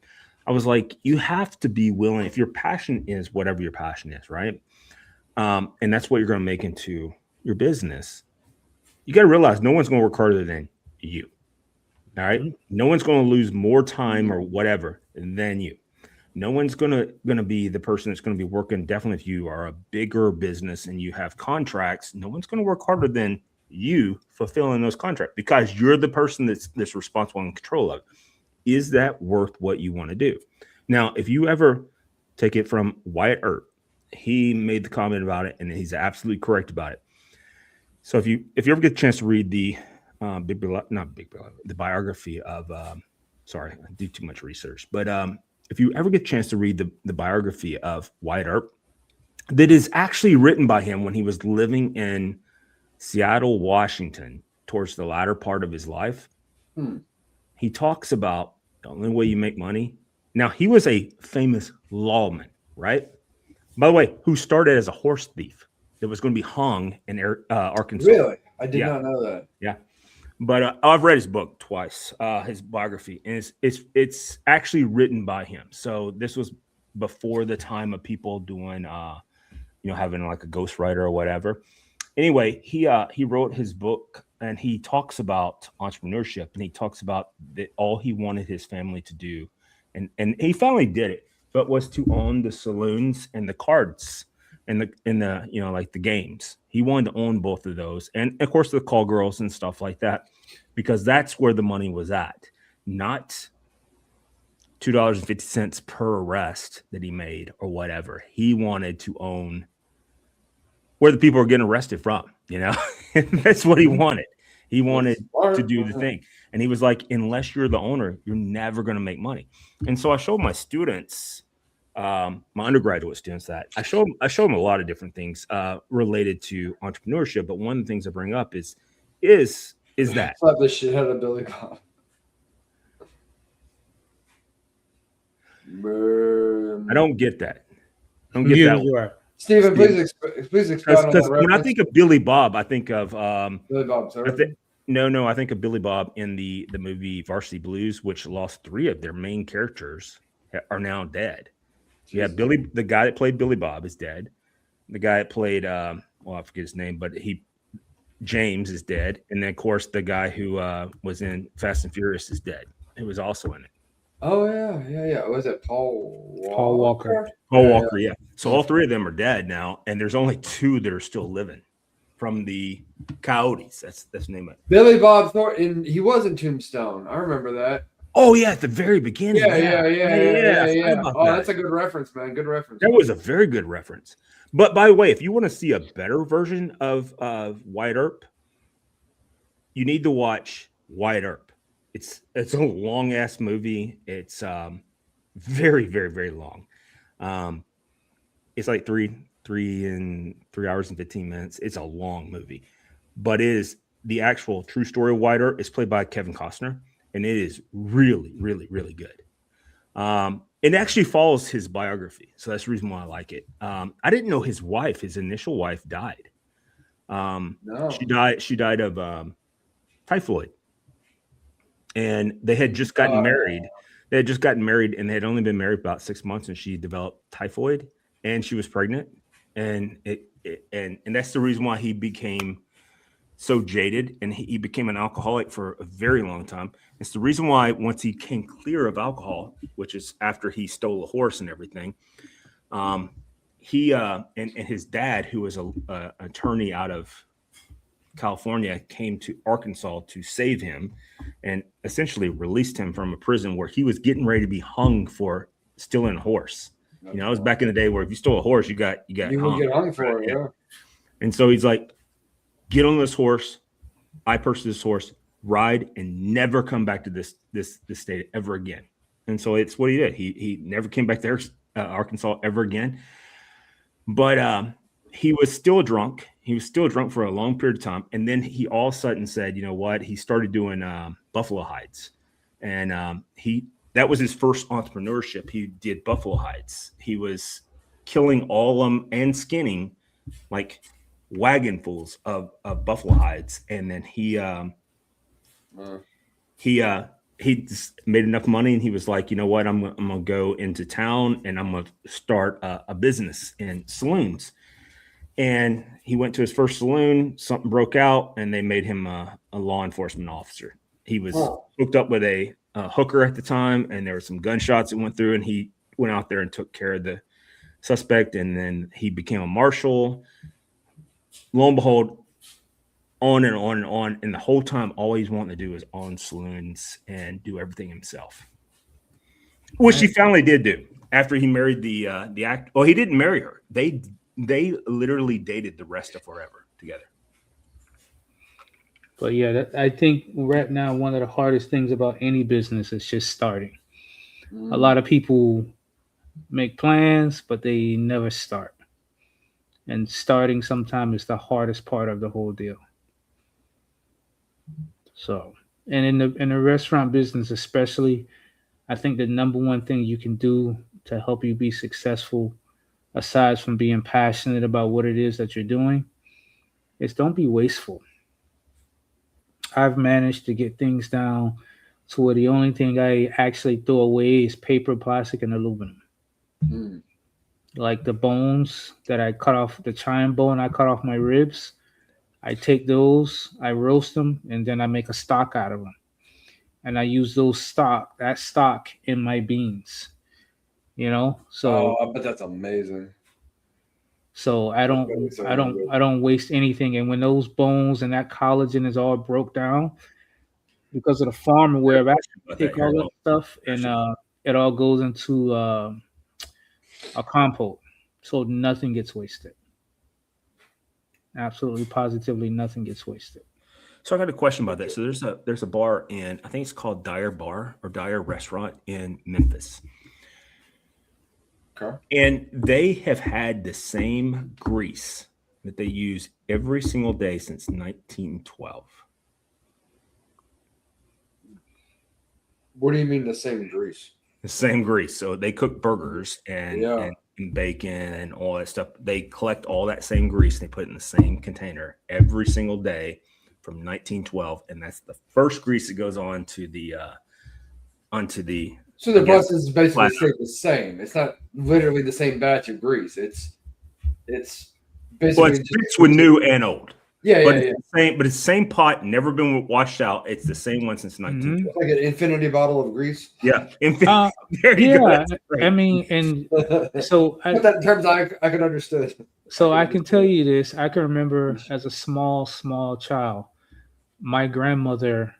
I was like, you have to be willing, if your passion is whatever your passion is, right? And that's what you're going to make into your business. You got to realize no one's going to work harder than you. All right. No one's going to lose more time or whatever than you. No one's gonna be the person that's going to be working. Definitely, if you are a bigger business and you have contracts, no one's going to work harder than you fulfilling those contracts because you're the person that's responsible and in control of it. Is that worth what you want to do? Now, if you ever take it from Wyatt Earp, he made the comment about it, and he's absolutely correct about it. So if you ever get a chance to read the the biography of, sorry, I do too much research, but if you ever get a chance to read the biography of Wyatt Earp, that is actually written by him when he was living in Seattle, Washington, towards the latter part of his life, Hmm. he talks about the only way you make money. Now, he was a famous lawman, right? By the way, who started as a horse thief that was going to be hung in Arkansas. Really? I did Yeah. not know that. Yeah. But I've read his book twice, his biography, and it's actually written by him. So this was before the time of people doing, having like a ghostwriter or whatever. Anyway, he wrote his book and he talks about entrepreneurship, and he talks about that all he wanted his family to do, and he finally did it, but was to own the saloons and the cards and the like the games. He wanted to own both of those, and of course the call girls and stuff like that, because that's where the money was at, not $2.50 per arrest that he made or whatever. He wanted to own where the people are getting arrested from, that's what he wanted. He wanted to do the thing. And he was like, unless you're the owner, you're never going to make money. And so I showed my students, my undergraduate students, that I show them a lot of different things related to entrepreneurship. But one of the things I bring up is that. Slap the shit out of Billy Bob. I don't get that. I don't get that. You are. Stephen, please expound on that Because when I reference. think of Billy Bob, I think of Billy Bob, sir. I think of Billy Bob in the movie Varsity Blues, which lost 3 of their main characters are now dead. Yeah, the guy that played Billy Bob is dead. The guy that played I forget his name, but James is dead. And then of course the guy who was in Fast and Furious is dead. Who was also in it. Oh yeah. Was it Paul Walker? Paul Walker. Paul Walker, yeah. So all 3 of them are dead now, and there's only 2 that are still living from the Coyotes. That's the name of it. Billy Bob Thornton. He was in Tombstone. I remember that. Oh yeah, at the very beginning. Yeah. Oh, Oh, that's a good reference, man. Good reference. That was a very good reference. But by the way, if you want to see a better version of Wyatt Earp, you need to watch Wyatt Earp. It's a long ass movie. It's very, very, very long. It's like 3 hours and 15 minutes. It's a long movie, but it is the actual true story of Wyatt Earp. Is played by Kevin Costner, and it is really, really, really good. It actually follows his biography, so that's the reason why I like it. I didn't know his initial wife, died. No. She died of typhoid, and they had just gotten married. They had just gotten married, and they had only been married about 6 months, and she developed typhoid, and she was pregnant, and and that's the reason why he became so jaded, and he became an alcoholic for a very long time. It's the reason why once he came clear of alcohol, which is after he stole a horse and everything, he and his dad, who was a attorney out of California, came to Arkansas to save him and essentially released him from a prison where he was getting ready to be hung for stealing a horse. It was back in the day where if you stole a horse, you got You hung. would get hung for it, yeah. And so he's like, get on this horse. I purchased this horse, ride, and never come back to this state ever again. And so it's what he did. He never came back to Arkansas ever again. But he was still drunk. He was still drunk for a long period of time. And then he all of a sudden said, you know what? He started doing buffalo hides. And that was his first entrepreneurship. He did buffalo hides. He was killing all of them and skinning like wagonfuls of buffalo hides. And then he just made enough money, and he was like, you know what? I'm going to go into town and I'm going to start a business in saloons. And he went to his first saloon, something broke out, and they made him a law enforcement officer. He was hooked up with a hooker at the time, and there were some gunshots that went through, and he went out there and took care of the suspect, and then he became a marshal. Lo and behold, on and on and on, and the whole time, all he's wanting to do is own saloons and do everything himself, which he finally did do after he married the act. Well, he didn't marry her. They literally dated the rest of forever together. But yeah, I think right now one of the hardest things about any business is just starting. A lot of people make plans, but they never start. And starting sometimes is the hardest part of the whole deal. So, and in the restaurant business especially, I think the number one thing you can do to help you be successful, aside from being passionate about what it is that you're doing, is don't be wasteful. I've managed to get things down to where the only thing I actually throw away is paper, plastic, and aluminum. Mm. Like the bones that I cut off, the chine bone I cut off my ribs, I take those, I roast them, and then I make a stock out of them. And I use that stock in my beans. Oh, So I bet that's amazing. so I That's really don't I sounding don't good. I don't waste anything. And when those bones and that collagen is all broke down because of the farm and where I About that take here. all that stuff and it all goes into a compost, so nothing gets wasted. Absolutely, positively, nothing gets wasted. So I got a question about that. So there's a bar in, I think it's called Dyer Bar or Dyer Restaurant in Memphis. Okay. And they have had the same grease that they use every single day since 1912. What do you mean the same grease? The same grease. So they cook burgers and, Yeah. and bacon and all that stuff. They collect all that same grease. They put it in the same container every single day from 1912. And that's the first grease that goes on to the So the I guess, process is basically flat stayed the same. It's not literally the same batch of grease. It's well, basically it's mixed with new and old. yeah, But yeah, it's yeah. the same, but it's the same pot, never been washed out. It's the same one since 1912. It's like an infinity bottle of grease. Yeah. There you go. Yeah, That's great. I mean, and Put so that in terms I can understand. so I can tell you this. I can remember as a small child, my grandmother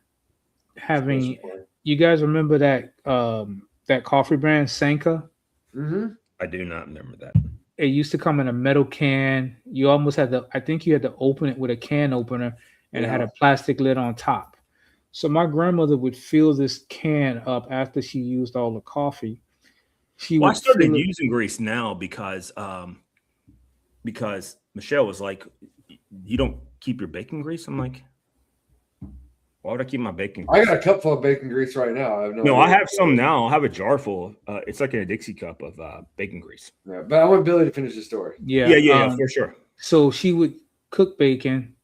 having. You guys remember that coffee brand Sanka? Mm-hmm. I do not remember that. It used to come in a metal can. You almost had I think you had to open it with a can opener, and it had Yeah. a plastic lid on top. So my grandmother would fill this can up after she used all the coffee. She Well, I would started fill it. using grease now because Michelle was like, "You don't keep your bacon grease." I'm like, "Why would I keep my bacon I grease?" got a cup full of bacon grease right now. I have no No, idea. I have some now. I have a jar full. It's like in a Dixie cup of bacon grease. Yeah, but I want Billy to finish the story. Yeah, for sure. So she would cook bacon,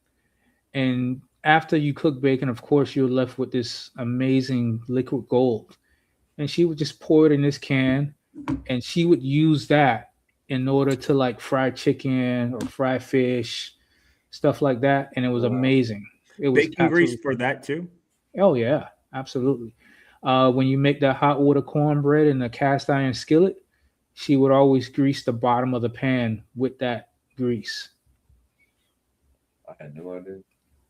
and after you cook bacon, of course, you're left with this amazing liquid gold. And she would just pour it in this can, and she would use that in order to like fry chicken or fry fish, stuff like that. And it was Wow. amazing. It was Bacon grease absolutely- for that too. Oh yeah, absolutely. When you make that hot water cornbread in a cast iron skillet, she would always grease the bottom of the pan with that grease. I had no idea.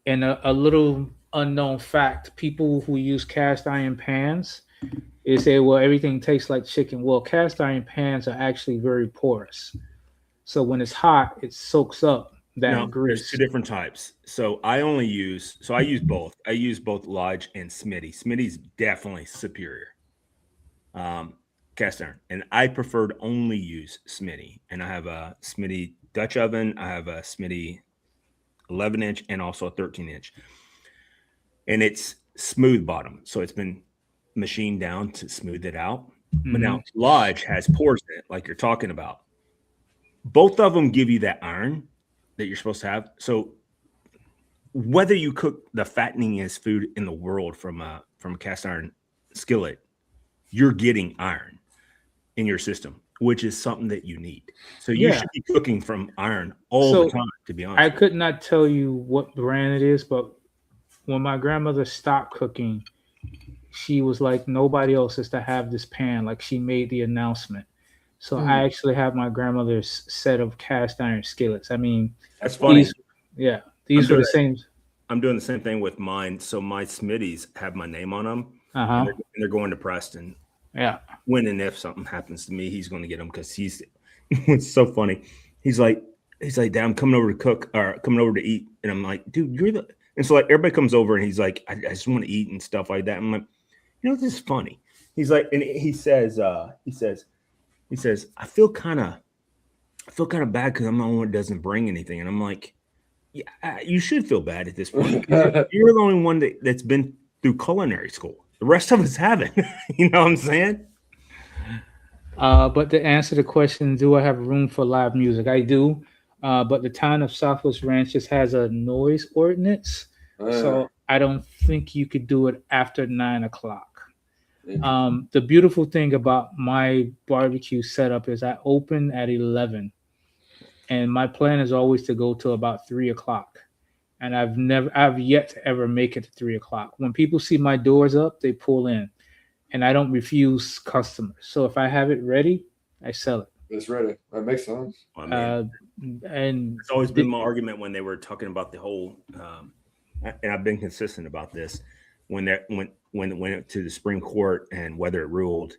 And a little unknown fact: people who use cast iron pans, they say, "Well, everything tastes like chicken." Well, cast iron pans are actually very porous, so when it's hot, it soaks up that No, there's grease. two different types. So I use both. I use both Lodge and Smitty. Smitty's definitely superior. Cast iron, and I prefer to only use Smitty. And I have a Smitty Dutch oven. I have a Smitty 11-inch and also a 13-inch, and it's smooth bottom, so it's been machined down to smooth it out. But now Lodge has pores in it, like you're talking about. Both of them give you that iron that you're supposed to have. So whether you cook the fatteningest food in the world from a cast iron skillet, you're getting iron in your system, which is something that you need. So you should be cooking from iron all the time, to be honest. I could not tell you what brand it is, but when my grandmother stopped cooking, she was like, nobody else is to have this pan. Like she made the announcement. So I actually have my grandmother's set of cast iron skillets. I mean, That's funny. These were the same. I'm doing the same thing with mine. So my Smitties have my name on them, Uh-huh. and they're going to Preston. Yeah. When and if something happens to me, he's going to get them because he's. It's so funny. He's like, Dad, I'm coming over to cook or coming over to eat, and I'm like, dude, you're the. And so like everybody comes over and he's like, I just want to eat and stuff like that. I'm like, this is funny. He's like, and he says, I feel kind of bad because I'm the one that doesn't bring anything, and I'm like, Yeah, you should feel bad at this point. You're the only one that's been through culinary school. The rest of us haven't. You know what I'm saying? But to answer the question, do I have room for live music? I do. But the town of Southwest Ranch just has a noise ordinance, so I don't think you could do it after 9 o'clock. The beautiful thing about my barbecue setup is I open at 11, and my plan is always to go till about 3 o'clock. And I've yet to ever make it to 3 o'clock. When people see my doors up, they pull in, and I don't refuse customers. So if I have it ready, I sell it. It's ready. That makes sense. I mean, And it's always been my argument when they were talking about the whole, and I've been consistent about this when it went to the Supreme Court and whether it ruled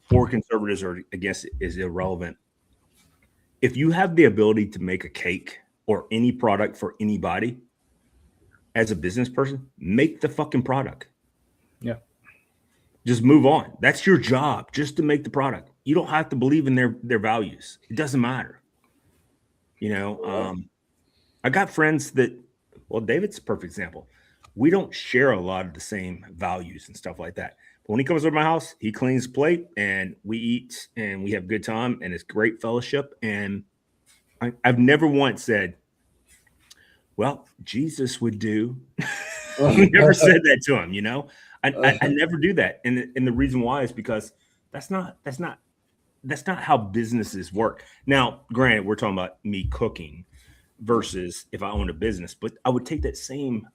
for conservatives or against it is irrelevant. If you have the ability to make a cake or any product for anybody as a business person, make the fucking product. Yeah. Just move on. That's your job, just to make the product. You don't have to believe in their values. It doesn't matter. You know, I got friends that, well, David's a perfect example. We don't share a lot of the same values and stuff like that. But when he comes over to my house, he cleans the plate and we eat and we have a good time and it's great fellowship. And I've never once said, well, Jesus would do. I never said that to him, you know. I never do that. And the reason why is because that's not how businesses work. Now, granted, we're talking about me cooking versus if I own a business, but I would take that same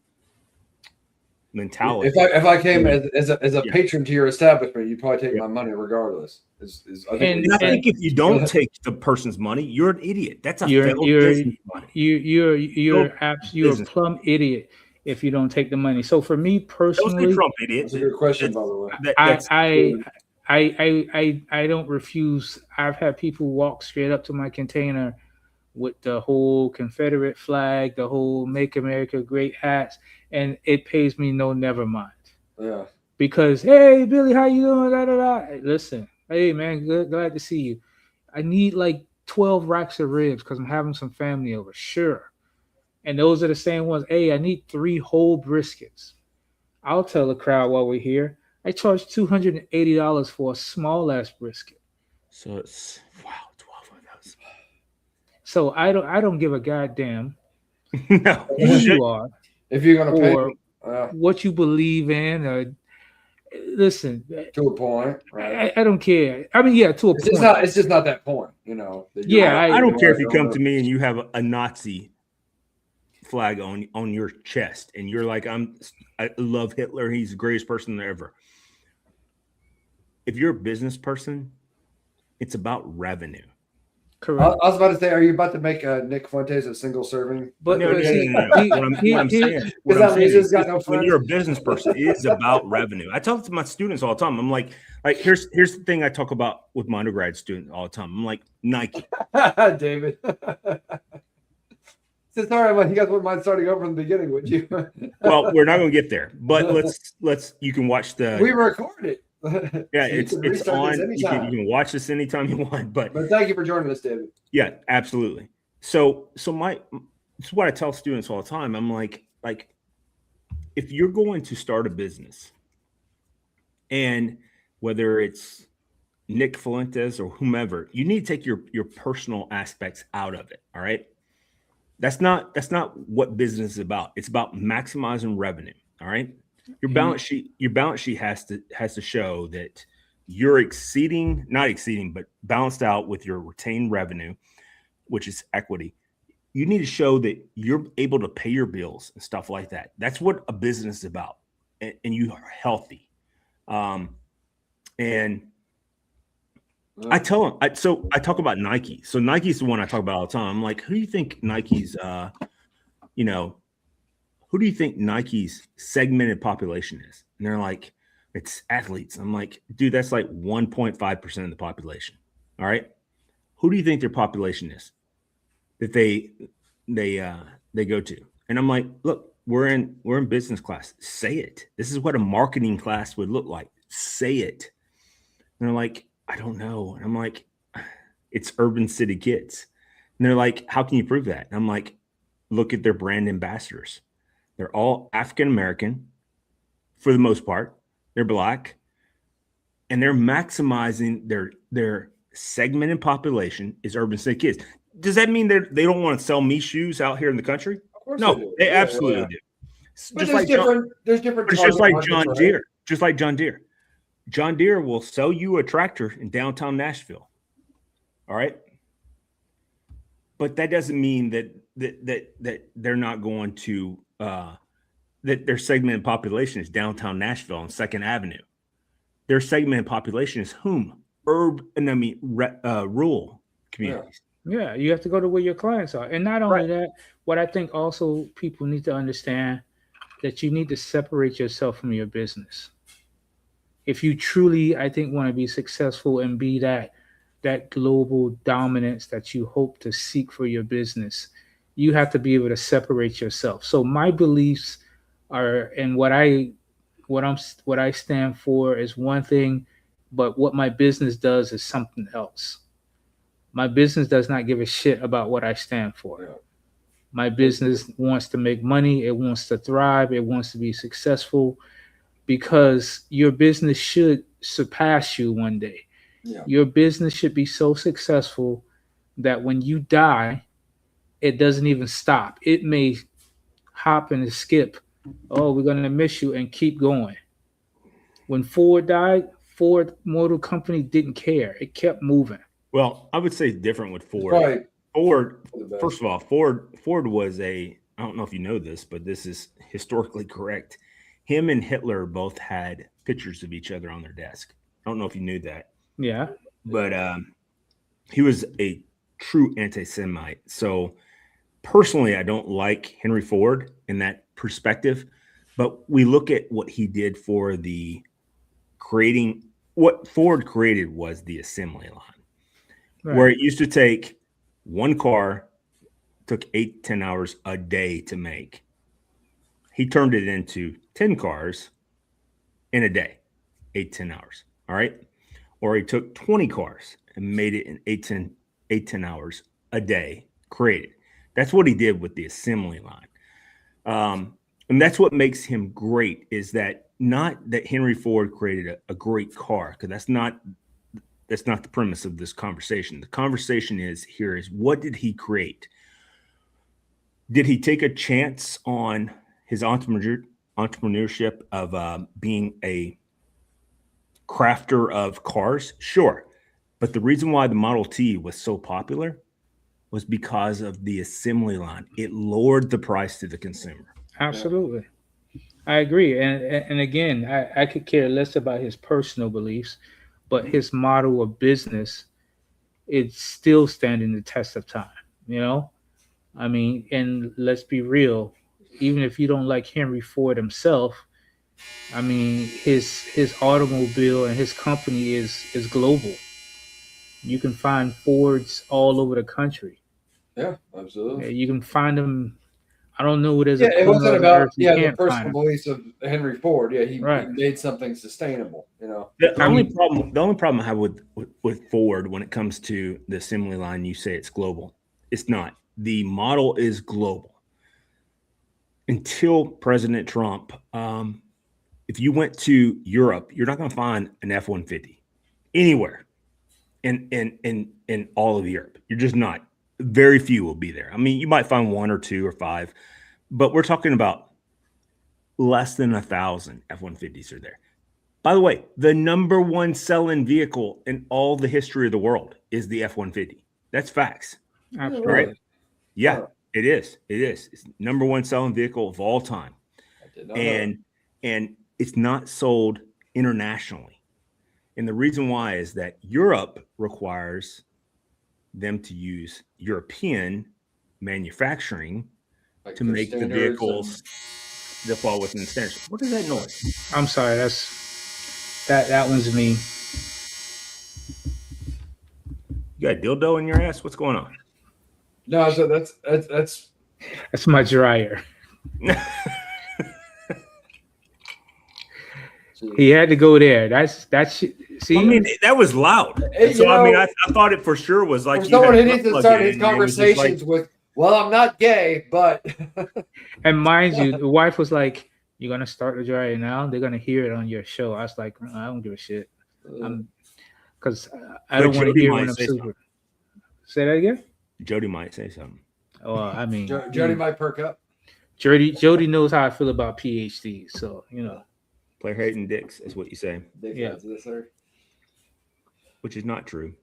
mentality. If I came as a patron to your establishment, you'd probably take my money regardless. I think if you don't take the person's money, you're an idiot. That's a you're a plumb idiot if you don't take the money. So for me personally, Trump idiot. That's a good question, by the way. I don't refuse. I've had people walk straight up to my container with the whole Confederate flag, the whole "Make America Great" hats, and it pays me no never mind. Yeah. Because hey, Billy, how you doing? Da, da, da. Listen, hey man, glad to see you. I need like 12 racks of ribs because I'm having some family over. Sure. And those are the same ones. Hey, I need 3 whole briskets. I'll tell the crowd while we're here. I charge $280 for a small ass brisket. So it's 12 of those. So I don't give a goddamn no, who you are. If you're gonna pay what you believe in, listen. To a point, right? I don't care. I mean, yeah, to a point. It's just not that point, you know. I don't care if you come to me and you have a Nazi flag on your chest and you're like, I love Hitler, he's the greatest person ever. If you're a business person, it's about revenue. Correct. I was about to say, are you about to make Nick Fuentes a single serving? But no. What I'm saying is when you're a business person, it is about revenue. I talk to my students all the time. I'm like here's the thing I talk about with my undergrad students all the time. I'm like, Nike. David. It's all right, well, you guys wouldn't mind starting over from the beginning, would you? Well, we're not going to get there, but let's. You can watch the. We record it. Yeah, it's on. You can watch this anytime you want. But thank you for joining us, David. Yeah, absolutely. So it's what I tell students all the time. I'm like, if you're going to start a business, and whether it's Nick Fuentes or whomever, you need to take your personal aspects out of it. All right. That's not what business is about. It's about maximizing revenue. All right. Your balance sheet has to show that you're not exceeding, but balanced out with your retained revenue, which is equity. You need to show that you're able to pay your bills and stuff like that. That's what a business is about. And you are healthy. And I tell them, so I talk about Nike. So Nike's the one I talk about all the time. I'm like, who do you think Nike's, who do you think Nike's segmented population is? And they're like, it's athletes. I'm like, dude, that's like 1.5% of the population. All right. Who do you think their population is that they go to? And I'm like, look, we're in business class. Say it. This is what a marketing class would look like. Say it. And they're like, I don't know. And I'm like, it's urban city kids. And they're like, how can you prove that? And I'm like, look at their brand ambassadors. They're all African American for the most part. They're Black, and they're maximizing their segmented population is urban city kids. Does that mean they don't want to sell me shoes out here in the country? Of course No, do. they Yeah, absolutely yeah. do. But there's different. But it's just target like markets, John right? Deere. Just like John Deere. John Deere will sell you a tractor in downtown Nashville. All right. But that doesn't mean that they're not going to that their segmented population is downtown Nashville on 2nd Avenue. Their segmented population is whom? Rural communities. Yeah, you have to go to where your clients are. And not only that, what I think also people need to understand that you need to separate yourself from your business. If you truly, I think, want to be successful and be that global dominance that you hope to seek for your business, you have to be able to separate yourself. So my beliefs are, and what I stand for is one thing, but what my business does is something else. My business does not give a shit about what I stand for. Yeah. My business wants to make money. It wants to thrive. It wants to be successful, because your business should surpass you one day. Yeah. Your business should be so successful that when you die, it doesn't even stop. It may hop and skip. Oh, we're going to miss you, and keep going. When Ford died, Ford Motor Company didn't care. It kept moving. Well, I would say different with Ford. Right. Ford, For the best. first of all, Ford was I don't know if you know this, but this is historically correct. Him and Hitler both had pictures of each other on their desk. I don't know if you knew that. Yeah. But he was a true anti-Semite. So personally, I don't like Henry Ford in that perspective. But we look at what he did for what Ford created was the assembly line, where it used to take one car, took 8-10 hours a day to make. He turned it into 10 cars in a day, 8-10 hours. All right. Or he took 20 cars and made it in 8-10 hours a day, created. That's what he did with the assembly line. And that's what makes him great, is that not that Henry Ford created a great car, because that's not the premise of this conversation. The conversation is what did he create? Did he take a chance on his entrepreneurship of being a crafter of cars? Sure. But the reason why the Model T was so popular was because of the assembly line. It lowered the price to the consumer. Absolutely. I agree. And again, I could care less about his personal beliefs, but his model of business, it's still standing the test of time. You know, I mean, and let's be real, even if you don't like Henry Ford himself, I mean, his automobile and his company is global. You can find Fords all over the country. Yeah, absolutely. You can find them. I don't know what is. Yeah, it wasn't about the can't find personal them. beliefs of Henry Ford. Yeah, he Right. made something sustainable. You know, The only problem I have with Ford when it comes to the assembly line, you say it's global. It's not. The model is global. Until President Trump, if you went to Europe, you're not going to find an F-150 anywhere in all of Europe. You're just not. Very few will be there. I mean, you might find 1 or 2 or 5, but we're talking about less than 1,000 F-150s are there. By the way, the number one selling vehicle in all the history of the world is the F-150. That's facts. Absolutely. Right? Yeah, it is. It is. It's number one selling vehicle of all time. I did not know. And it's not sold internationally. And the reason why is that Europe requires them to use European manufacturing Like to their make the standards vehicles that fall within the standards. What is that noise? I'm sorry. That one's me. You got a dildo in your ass? What's going on? No, so that's That's my dryer. He had to go there. That's see. I mean, that was loud. Hey, So you I mean, know, I thought it for sure was like for you someone had who a needs to plug start in, his and it was just conversations like, Well, I'm not gay, but And mind you, the wife was like, "You're gonna start the dryer now. They're gonna hear it on your show." I was like, "I don't give a shit." Because I But don't want to Jody hear might when I'm say super. Say that again. Jody might say something. Oh, I mean, Jody might perk up. Jody knows how I feel about PhDs, so Player hating dicks is what you say, Yeah. which is not true.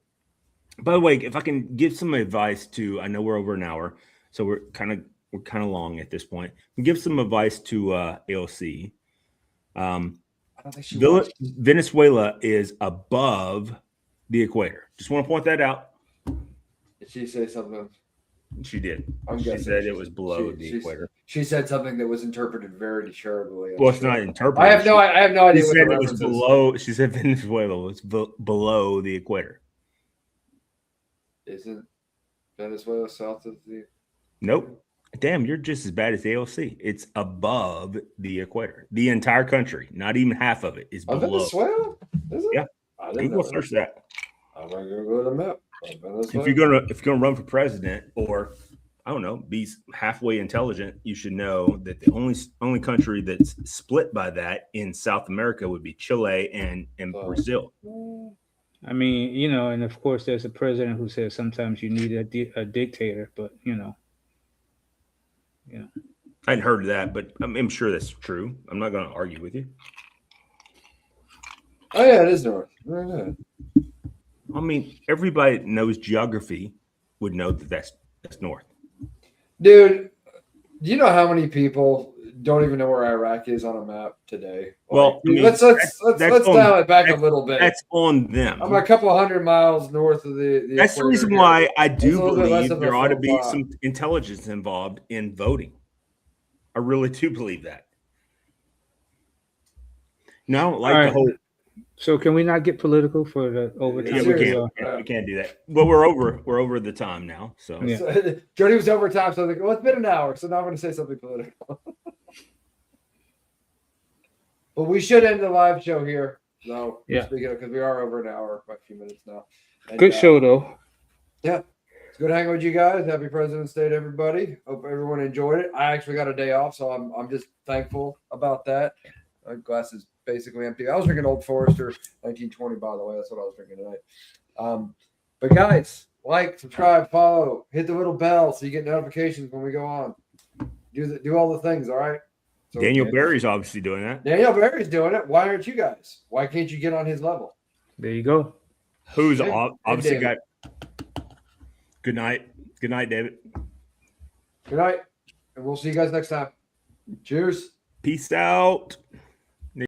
By the way, if I can give some advice to, I know we're over an hour, so we're kind of long at this point. Give some advice to AOC. I don't think she watched. Venezuela is above the equator. Just want to point that out. Did she say something? She did. I'm She guessing said it was below the she- equator. She said something that was interpreted very charitably. Well, it's not interpreted. I have no She idea what said the it was reference is. below. She said Venezuela was below the equator. Isn't Venezuela south of the? Nope. Damn, you're just as bad as AOC. It's above the equator. The entire country, not even half of it, is Oh, below. Venezuela? Is it? Yeah. I didn't Google know. search that. I'm gonna go to the map. If you're gonna run for president, or I don't know, be halfway intelligent, you should know that the only country that's split by that in South America would be Chile and Oh. Brazil. I mean, and of course, there's a president who says sometimes you need a dictator, but I hadn't heard of that, but I'm sure that's true. I'm not going to argue with you. Oh yeah, it is north. Yeah. I mean, everybody that knows geography would know that that's north. Dude, do you know how many people don't even know where Iraq is on a map today? Well, I mean, let's that's dial it back a that's- little bit. That's on them. I'm a couple hundred miles north of the That's the equator reason here. why I That's do a little bit less believe of a there ought to faux be pas. some intelligence involved in voting. I really do believe that. No, I don't like All the right. whole. So can we not get political for the overtime? Yeah, we Seriously. can't. We can't do that. But we're over the time now. So Yeah. So, Jody was over time, so I was like, well, it's been an hour, so now I'm going to say something political. But we should end the live show here. No, Yeah. because we are over an hour by a few minutes now. And, Good show though. It's good hanging with you guys. Happy President's Day to everybody. Hope everyone enjoyed it. I actually got a day off, so I'm just thankful about that. My glass is basically empty. I was drinking Old Forester 1920, by the way. That's what I was drinking tonight. But guys, like, subscribe, follow, hit the little bell so you get notifications when we go on. Do all the things, all right? So, Daniel Barry's obviously doing that. Daniel Barry's doing it. Why aren't you guys? Why can't you get on his level? There you go. Who's Hey, obviously David. got. Good night. Good night, David. Good night, and we'll see you guys next time. Cheers. Peace out.